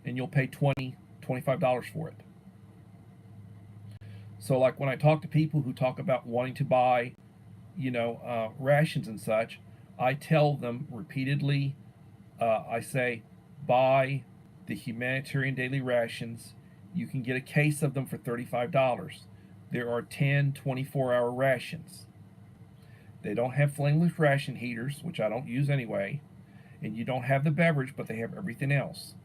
and you'll pay $25 for it. So like when I talk to people who talk about wanting to buy, rations and such, I tell them repeatedly, I say, buy the humanitarian daily rations. You can get a case of them for $35. There are 10 24-hour rations. They don't have flameless ration heaters, which I don't use anyway, and you don't have the beverage, but they have everything else.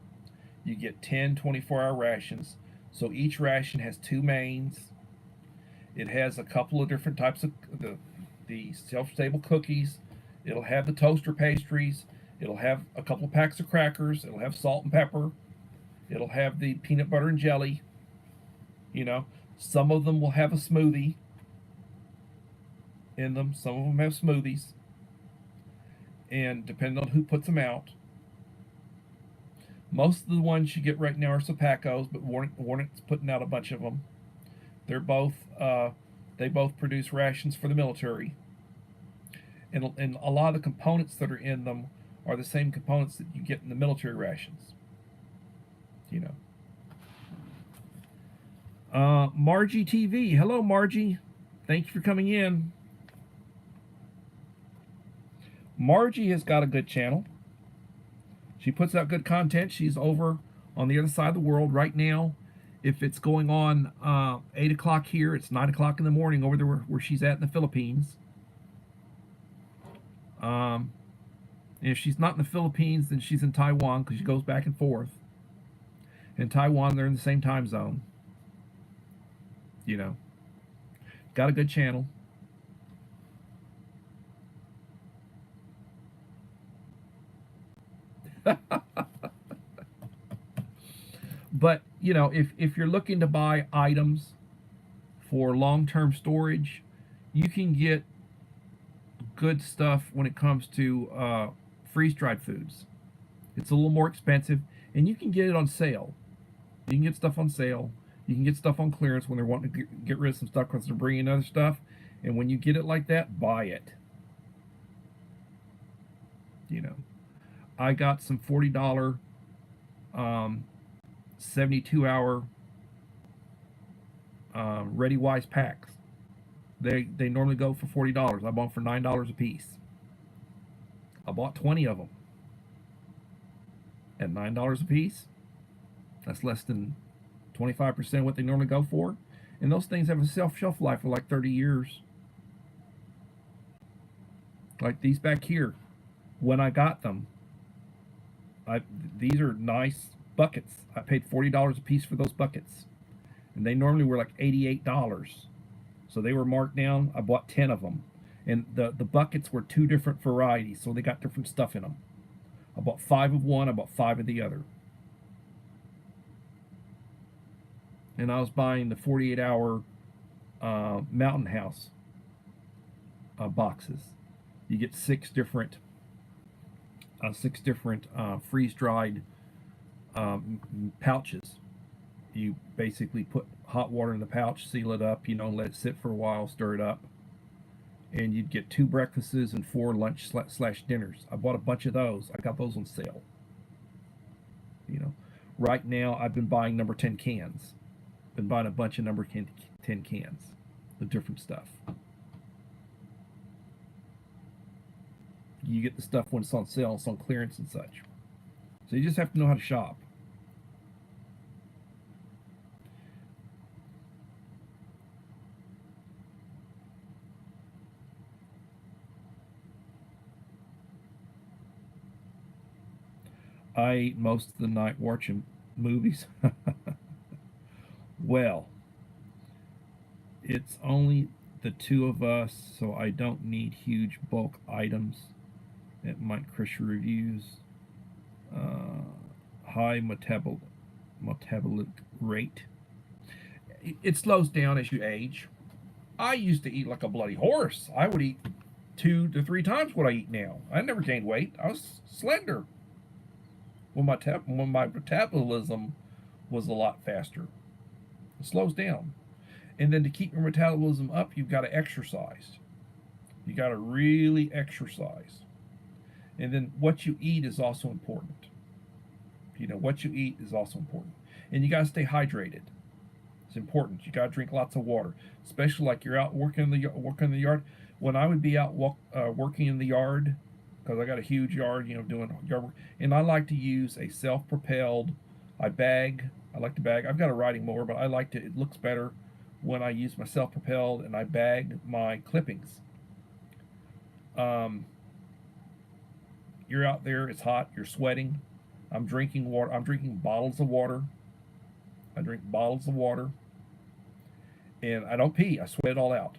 You get 10 24-hour rations, so each ration has 2 mains. It has a couple of different types of the shelf-stable cookies. It'll have the toaster pastries. It'll have a couple of packs of crackers. It'll have salt and pepper. It'll have the peanut butter and jelly. Some of them will have a smoothie in them. Some of them have smoothies. And depending on who puts them out. Most of the ones you get right now are Sapacos, but Warnet's putting out a bunch of them. They're both they both produce rations for the military, and a lot of the components that are in them are the same components that you get in the military rations. You know. Margie TV. Hello, Margie. Thank you for coming in. Margie has got a good channel. She puts out good content. She's over on the other side of the world right now. If it's going on 8 o'clock here, it's 9 o'clock in the morning over there where she's at in the Philippines. If she's not in the Philippines, then she's in Taiwan because she goes back and forth. In Taiwan, they're in the same time zone. You know, got a good channel. But you know, if you're looking to buy items for long-term storage, you can get good stuff when it comes to freeze-dried foods. It's a little more expensive, and you can get it on sale. You can get stuff on sale. You can get stuff on clearance when they're wanting to get rid of some stuff because they're bringing other stuff. And when you get it like that, buy it. You know, I got some $40 72-hour Ready Wise packs. They normally go for $40. I bought them for $9 a piece. I bought 20 of them at $9 a piece. That's less than 25% what they normally go for. And those things have a shelf life of like 30 years. Like these back here, when I got them, these are nice buckets. I paid $40 a piece for those buckets, and they normally were like $88. So they were marked down. I bought 10 of them, and the buckets were 2 different varieties, so they got different stuff in them. I bought 5 of one. I bought 5 of the other. And I was buying the 48-hour Mountain House boxes. You get 6 different freeze-dried pouches. You basically put hot water in the pouch, seal it up, let it sit for a while, stir it up, and you'd get 2 breakfasts and 4 lunch / dinners. I bought a bunch of those. I got those on sale. Right now I've been buying number 10 cans. Been buying a bunch of number 10 cans of different stuff. You get the stuff when it's on sale, it's on clearance and such. So you just have to know how to shop. I ate most of the night watching movies. Well, it's only the 2 of us, so I don't need huge bulk items. It might crush your reviews. High metabolic rate. It slows down as you age. I used to eat like a bloody horse. I would eat 2 to 3 times what I eat now. I never gained weight. I was slender. When my metabolism was a lot faster. It slows down. And then to keep your metabolism up, you've got to exercise. You got to really exercise. And then what you eat is also important. What you eat is also important. And you got to stay hydrated. It's important. You got to drink lots of water, especially like you're out working in the yard. When I would be out working in the yard, because I got a huge yard, doing yard work, and I like to use a self-propelled. I like to bag. I've got a riding mower, but I like to. It looks better when I use my self-propelled and I bag my clippings. You're out there. It's hot. You're sweating. I'm drinking water. I'm drinking bottles of water. I drink bottles of water, and I don't pee. I sweat it all out.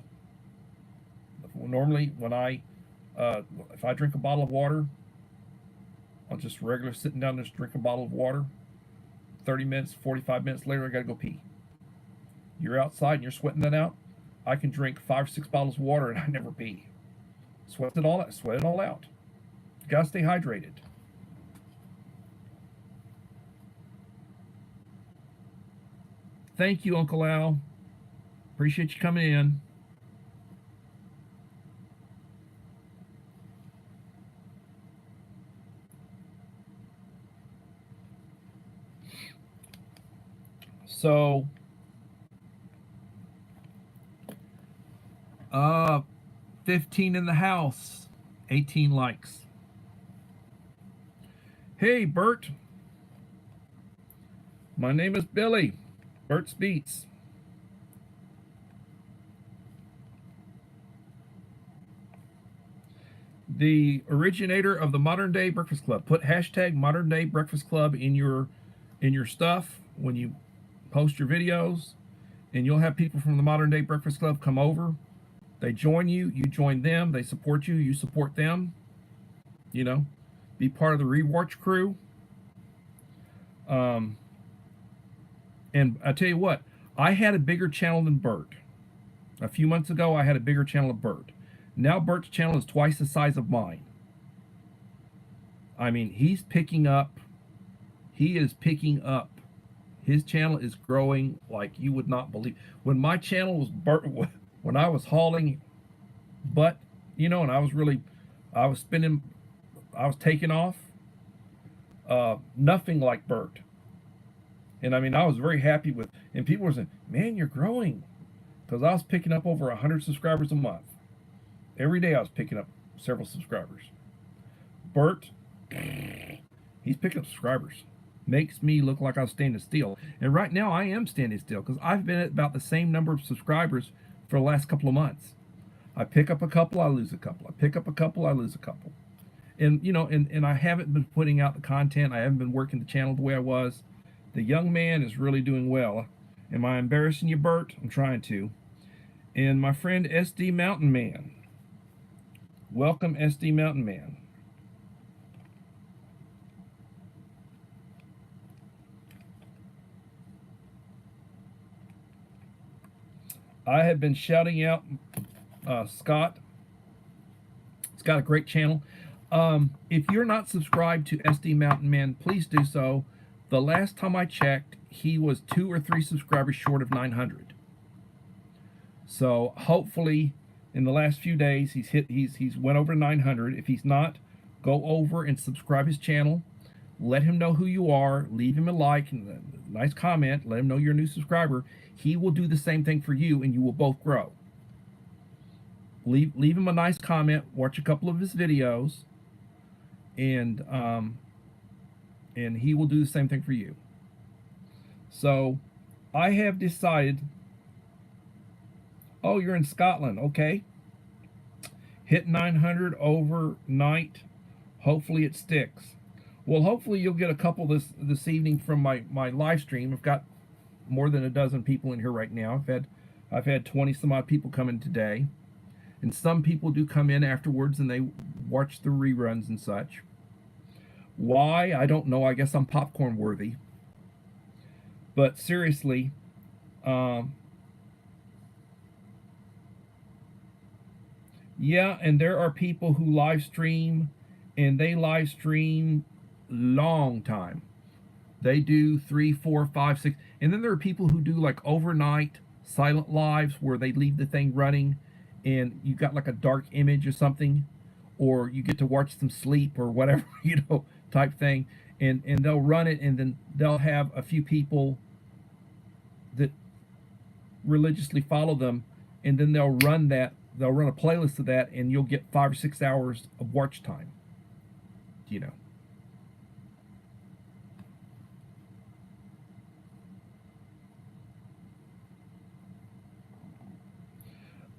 Normally, when if I drink a bottle of water, I'll just regular sitting down, just drink a bottle of water. 30 minutes, 45 minutes later, I gotta go pee. You're outside and you're sweating that out. I can drink 5 or 6 bottles of water and I never pee. Sweat it all out. You gotta stay hydrated. Thank you, Uncle Al. Appreciate you coming in. So, uh, 15 in the house, 18 likes. Hey, Bert. My name is Billy. Bert's Beats. The originator of the Modern Day Breakfast Club. Put hashtag Modern Day Breakfast Club in your stuff when you post your videos, and you'll have people from the Modern Day Breakfast Club come over. They join you, you join them. They support you, you support them. You know, be part of the Rewatch crew. Um, and I tell you what, I had a bigger channel than Bert. A few months ago, I had a bigger channel than Bert. Now Bert's channel is twice the size of mine. I mean, he's picking up. He is picking up. His channel is growing like you would not believe. When my channel was Bert, when I was hauling butt, and I was spinning, I was taking off. Nothing like Bert. And I mean, I was very happy with. And people were saying, "Man, you're growing," because I was picking up over 100 subscribers a month. Every day I was picking up several subscribers. Bert, he's picking up subscribers. Makes me look like I was standing still. And right now I am standing still because I've been at about the same number of subscribers for the last couple of months. I pick up a couple, I lose a couple. I pick up a couple, I lose a couple. And and I haven't been putting out the content. I haven't been working the channel the way I was. The young man is really doing well. Am I embarrassing you, Bert? I'm trying to. And my friend SD Mountain Man. Welcome, SD Mountain Man. I have been shouting out Scott. He's got a great channel. If you're not subscribed to SD Mountain Man, please do so. The last time I checked, he was 2 or 3 subscribers short of 900. So hopefully, in the last few days, he's went over 900. If he's not, go over and subscribe his channel. Let him know who you are. Leave him a like and a nice comment. Let him know you're a new subscriber. He will do the same thing for you, and you will both grow. Leave him a nice comment. Watch a couple of his videos, and he will do the same thing for you. So, I have decided. Oh, you're in Scotland. Okay. Hit 900 overnight. Hopefully it sticks. Well, hopefully you'll get a couple this evening from my live stream. I've got more than a dozen people in here right now. I've had 20 some odd people come in today. And some people do come in afterwards and they watch the reruns and such. Why? I don't know. I guess I'm popcorn worthy. But seriously, yeah, and there are people who live stream and they live stream long time. They do 3, 4, 5, 6. And then there are people who do like overnight silent lives where they leave the thing running and you got like a dark image or something, or you get to watch them sleep or whatever, type thing. And they'll run it and then they'll have a few people that religiously follow them, and then they'll run a playlist of that, and you'll get 5 or 6 hours of watch time.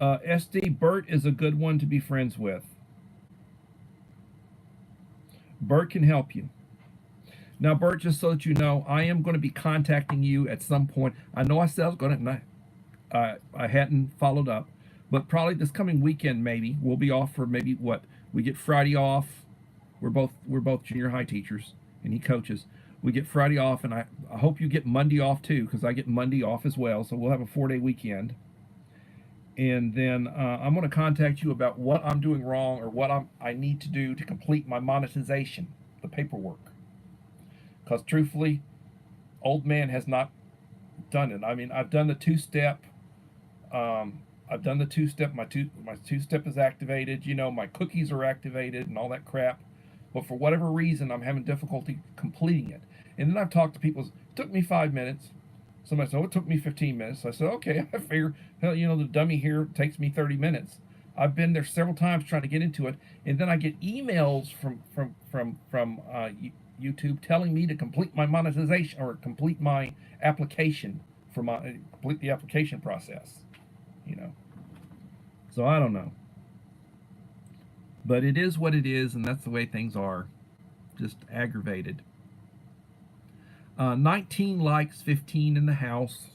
SD, Bert is a good one to be friends with. Bert can help you. Now, Bert, just so that you know, I am going to be contacting you at some point. I know I said I was going to, I hadn't followed up, but probably this coming weekend, maybe we'll be off for maybe what we get Friday off. We're both junior high teachers, and he coaches. We get Friday off, and I hope you get Monday off too, because I get Monday off as well. So we'll have a 4-day weekend. And then I'm going to contact you about what I'm doing wrong or what I need to do to complete my monetization, the paperwork. Because truthfully, old man has not done it. I mean, I've done the two-step. I've done the two-step. My two-step is activated. You know, my cookies are activated and all that crap. But for whatever reason, I'm having difficulty completing it. And then I've talked to people. It took me 5 minutes. Somebody said, "Oh, it took me 15 minutes." I said, "Okay, I figure, hell, you know, the dummy here takes me 30 minutes." I've been there several times trying to get into it, and then I get emails from YouTube telling me to complete my monetization or complete my application for my complete the application process. You know, so I don't know, but it is what it is, and that's the way things are. Just aggravated. 19 likes, 15 in the house.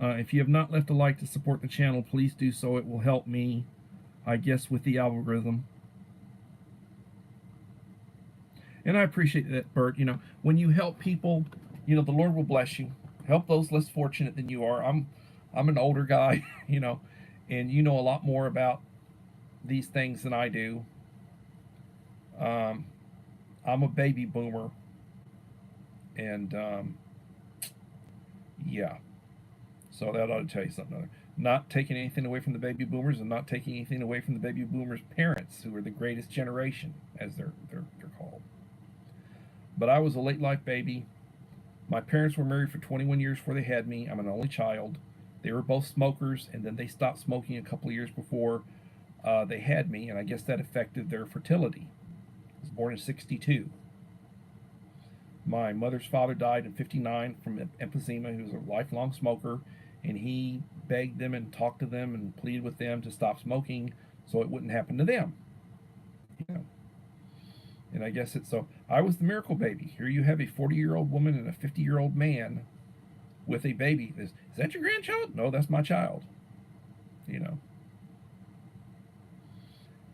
If you have not left a like to support the channel, please do so. It will help me, I guess, with the algorithm. And I appreciate that, Bert. You know, when you help people, you know, the Lord will bless you. Help those less fortunate than you are. I'm an older guy, you know, and you know a lot more about these things than I do. I'm a baby boomer, and yeah. So that ought to tell you something. Not taking anything away from the baby boomers, and not taking anything away from the baby boomers' parents, who are the greatest generation, as they're called. But I was a late life baby. My parents were married for 21 years before they had me. I'm an only child. They were both smokers, and then they stopped smoking a couple of years before they had me, and I guess that affected their fertility. I was born in '62. My mother's father died in '59 from emphysema. He was a lifelong smoker, and he begged them and talked to them and pleaded with them to stop smoking so it wouldn't happen to them. You know. And I guess it's so. I was the miracle baby. Here you have a 40-year-old woman and a 50-year-old man with a baby. Is that your grandchild? No, that's my child. You know.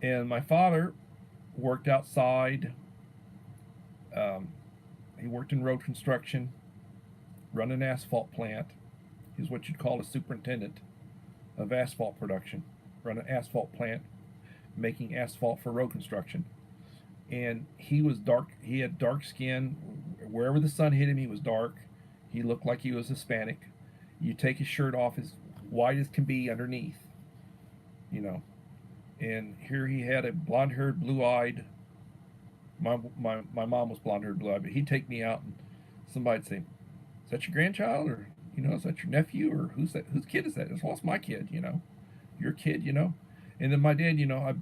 And my father worked outside. He worked in road construction, run an asphalt plant. He was what you'd call a superintendent of asphalt production. Run an asphalt plant, making asphalt for road construction. And he was dark. He had dark skin. Wherever the sun hit him, he was dark. He looked like he was Hispanic. You take his shirt off, as white as can be underneath. You know. And here he had a blonde-haired, blue-eyed. My mom was blonde-haired, blue-eyed, but he'd take me out, and somebody'd say, "Is that your grandchild?" Or, you know, "Is that your nephew?" Or, "Who's that? Whose kid is that?" Well, it's my kid, you know. Your kid, you know. And then my dad, you know,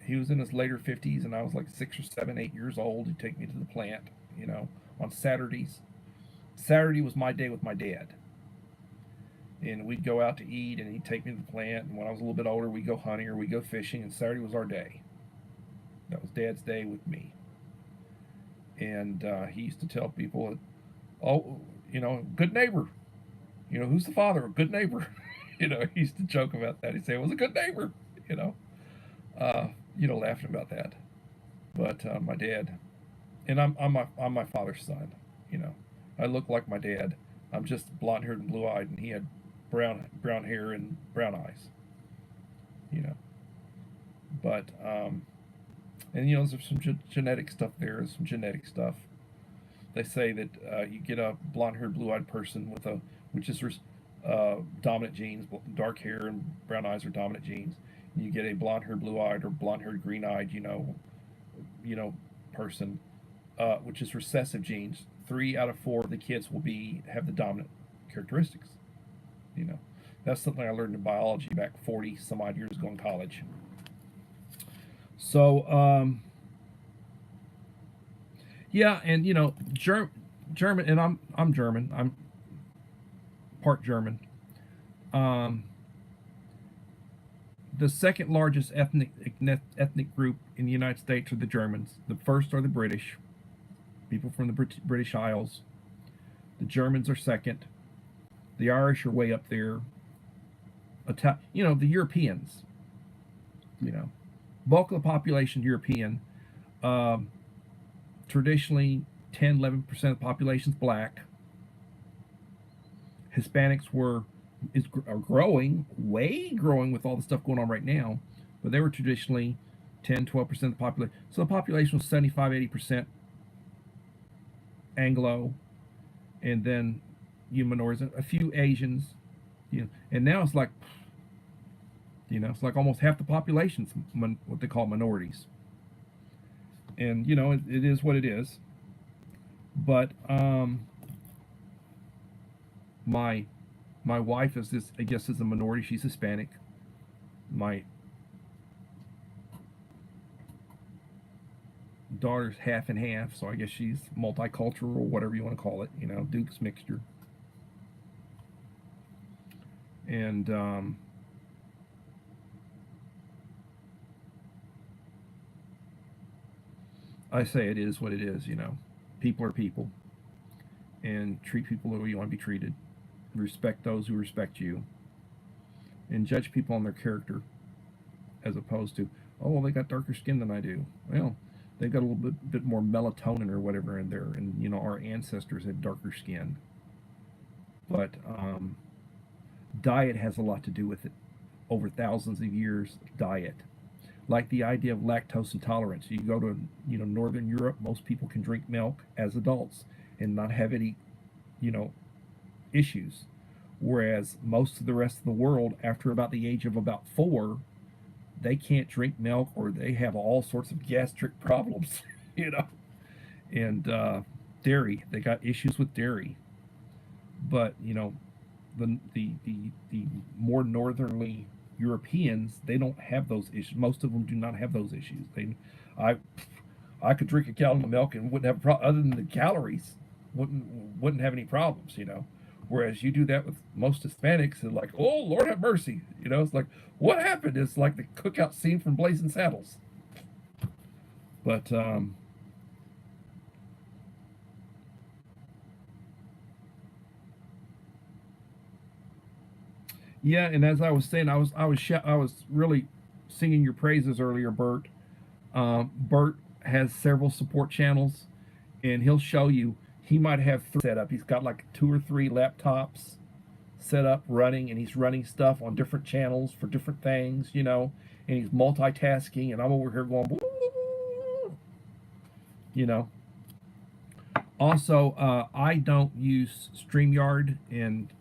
he was in his later 50s, and I was like 6 or 7, 8 years old. He'd take me to the plant, you know, on Saturdays. Saturday was my day with my dad. And we'd go out to eat, and he'd take me to the plant. And when I was a little bit older, we'd go hunting or we'd go fishing, and Saturday was our day. That was Dad's day with me. And he used to tell people, "Oh, you know, good neighbor. You know, who's the father? A good neighbor." You know, he used to joke about that. He'd say, "It was a good neighbor," you know. Laughing about that. But my dad, and I'm my father's son. You know, I look like my dad. I'm just blonde haired and blue eyed, and he had brown hair and brown eyes. You know, but and you know, there's some genetic stuff there. There's some genetic stuff. They say that you get a blonde haired, blue eyed person with which is dominant genes, dark hair and brown eyes are dominant genes. You get a blonde haired, blue eyed, or blonde haired, green eyed, person, which is recessive genes. 3 out of 4 of the kids will have the dominant characteristics. You know, that's something I learned in biology back 40 some odd years ago in college. So, yeah, and you know, German, and I'm German. I'm part German. The second largest ethnic group in the United States are the Germans. The first are the British, people from the British Isles. The Germans are second. The Irish are way up there. You know, the Europeans. You know, bulk of the population European. Traditionally, 10-11% of the population is black. Hispanics are growing, way growing with all the stuff going on right now, but they were traditionally 10-12% of the population. So the population was 75-80% Anglo, and then you minorities, a few Asians, and now it's like, it's like almost half the population's what they call minorities, and it is what it is. But my my wife is this, I guess, is a minority. She's Hispanic. My daughter's half and half, so I guess she's multicultural, or whatever you want to call it. Duke's mixture. And I say it is what it is. People are people, and treat people the way you want to be treated. Respect those who respect you, and judge people on their character, as opposed to, oh, well, they got darker skin than I do. Well, they've got a little bit more melatonin or whatever in there, and our ancestors had darker skin. But diet has a lot to do with it. Over thousands of years, diet. Like the idea of lactose intolerance. You go to Northern Europe, most people can drink milk as adults and not have any issues. Whereas most of the rest of the world, after about the age of about 4, they can't drink milk, or they have all sorts of gastric problems, and dairy. They got issues with dairy. But the more northernly Europeans, they don't have those issues. Most of them do not have those issues. I I could drink a gallon of milk and wouldn't have a problem, other than the calories, wouldn't have any problems. Whereas you do that with most Hispanics, and like, oh, Lord have mercy. It's like, what happened? It's like the cookout scene from Blazing Saddles. But yeah, and as I was saying, I was really singing your praises earlier, Bert. Bert has several support channels, and he'll show you. He might have 3 set up. He's got like 2 or 3 laptops set up running, and he's running stuff on different channels for different things, and he's multitasking, and I'm over here going, you know. Also, I don't use StreamYard, and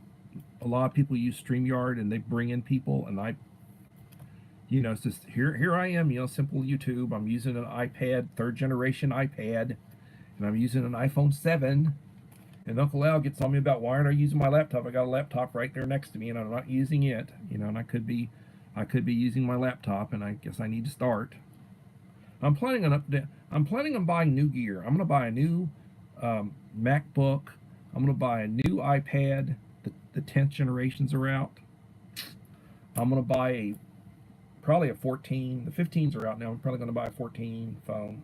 a lot of people use StreamYard, and they bring in people, and it's just here I am, simple YouTube. I'm using an iPad, 3rd generation iPad, and I'm using an iPhone 7. And Uncle Al gets on me about, why aren't I using my laptop? I got a laptop right there next to me, and I'm not using it. And I could be using my laptop, and I guess I need to start. I'm planning on buying new gear. I'm going to buy a new MacBook. I'm going to buy a new iPad. The 10th generations are out. I'm going to buy probably a 14. The 15s are out now. I'm probably going to buy a 14 phone.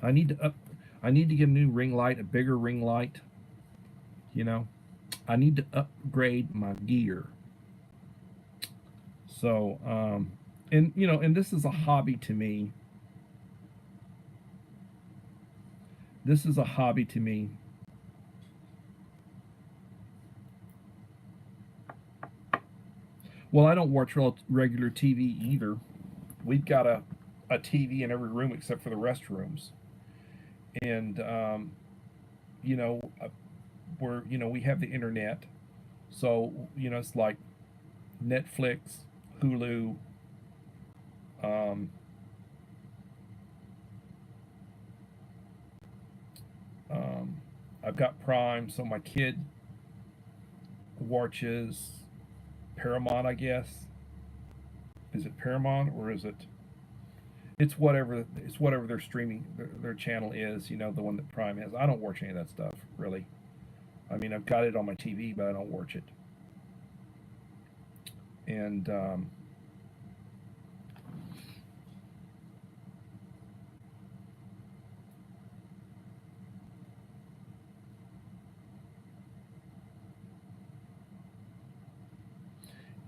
I need to get a new ring light, a bigger ring light. I need to upgrade my gear. So, and this is a hobby to me. This is a hobby to me. Well, I don't watch regular TV either. We've got a TV in every room except for the restrooms. And we have the internet, so it's like Netflix, Hulu, um, I've got Prime, so my kid watches Paramount, I guess. Is it Paramount, or is it? It's whatever their streaming their channel is, the one that Prime has. I don't watch any of that stuff, really. I mean, I've got it on my TV, but I don't watch it. And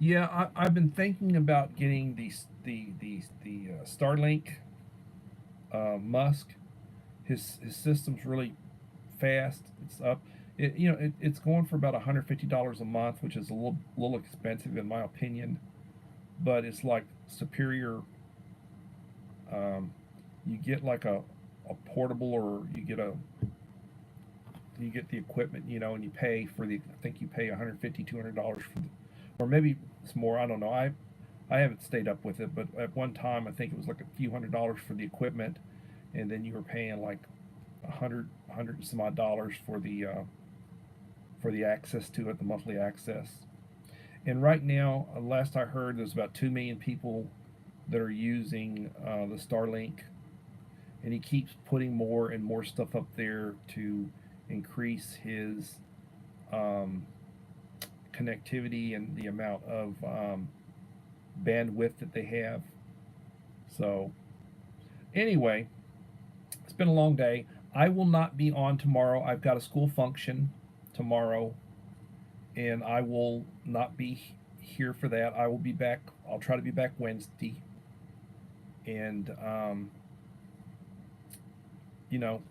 yeah, I've been thinking about getting the Starlink. Musk, his system's really fast. It's up. It's going for about $150 a month, which is a little expensive in my opinion, but it's like superior. You get like a portable, or you get you get the equipment, you know, and you pay for the, I think you pay $150, $200 for the, or maybe it's more, I don't know. I haven't stayed up with it, but at one time I think it was like a few $100s for the equipment, and then you were paying like hundred and some odd dollars for the access to it, the monthly access. And right now, last I heard, there's about 2 million people that are using the Starlink, and he keeps putting more and more stuff up there to increase his um, connectivity and the amount of bandwidth that they have. So, anyway, it's been a long day. I will not be on tomorrow. I've got a school function tomorrow, and I will not be here for that. I will be back. I'll try to be back Wednesday. And, you know,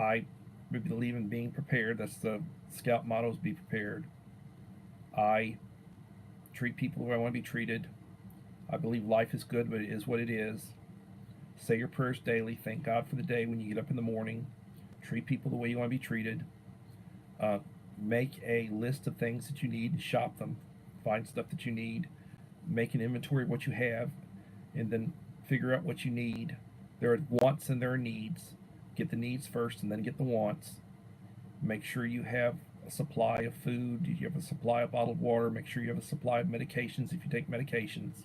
I believe in being prepared. That's the Scout motto, is be prepared. I treat people the way I want to be treated. I believe life is good, but it is what it is. Say your prayers daily. Thank God for the day when you get up in the morning. Treat people the way you want to be treated. Make a list of things that you need and shop them. Find stuff that you need. Make an inventory of what you have, and then figure out what you need. There are wants and there are needs. Get the needs first and then get the wants. Make sure you have a supply of food. You have a supply of bottled water. Make sure you have a supply of medications if you take medications.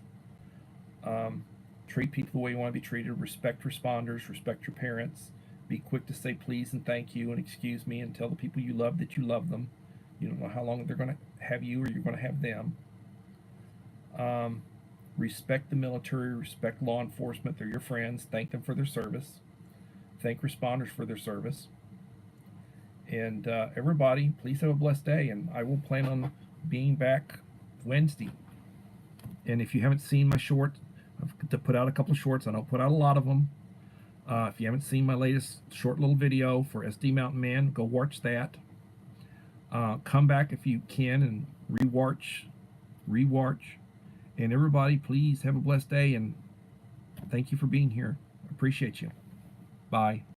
Treat people the way you want to be treated. Respect responders. Respect your parents. Be quick to say please and thank you and excuse me, and tell the people you love that you love them. You don't know how long they're going to have you or you're going to have them. Respect the military. Respect law enforcement. They're your friends. Thank them for their service. Thank responders for their service. And everybody, please have a blessed day. And I will plan on being back Wednesday. And if you haven't seen my shorts, I've put out a couple of shorts. I don't put out a lot of them. If you haven't seen my latest short little video for SD Mountain Man, go watch that. Come back if you can and rewatch. And everybody, please have a blessed day, and thank you for being here. I appreciate you. Bye.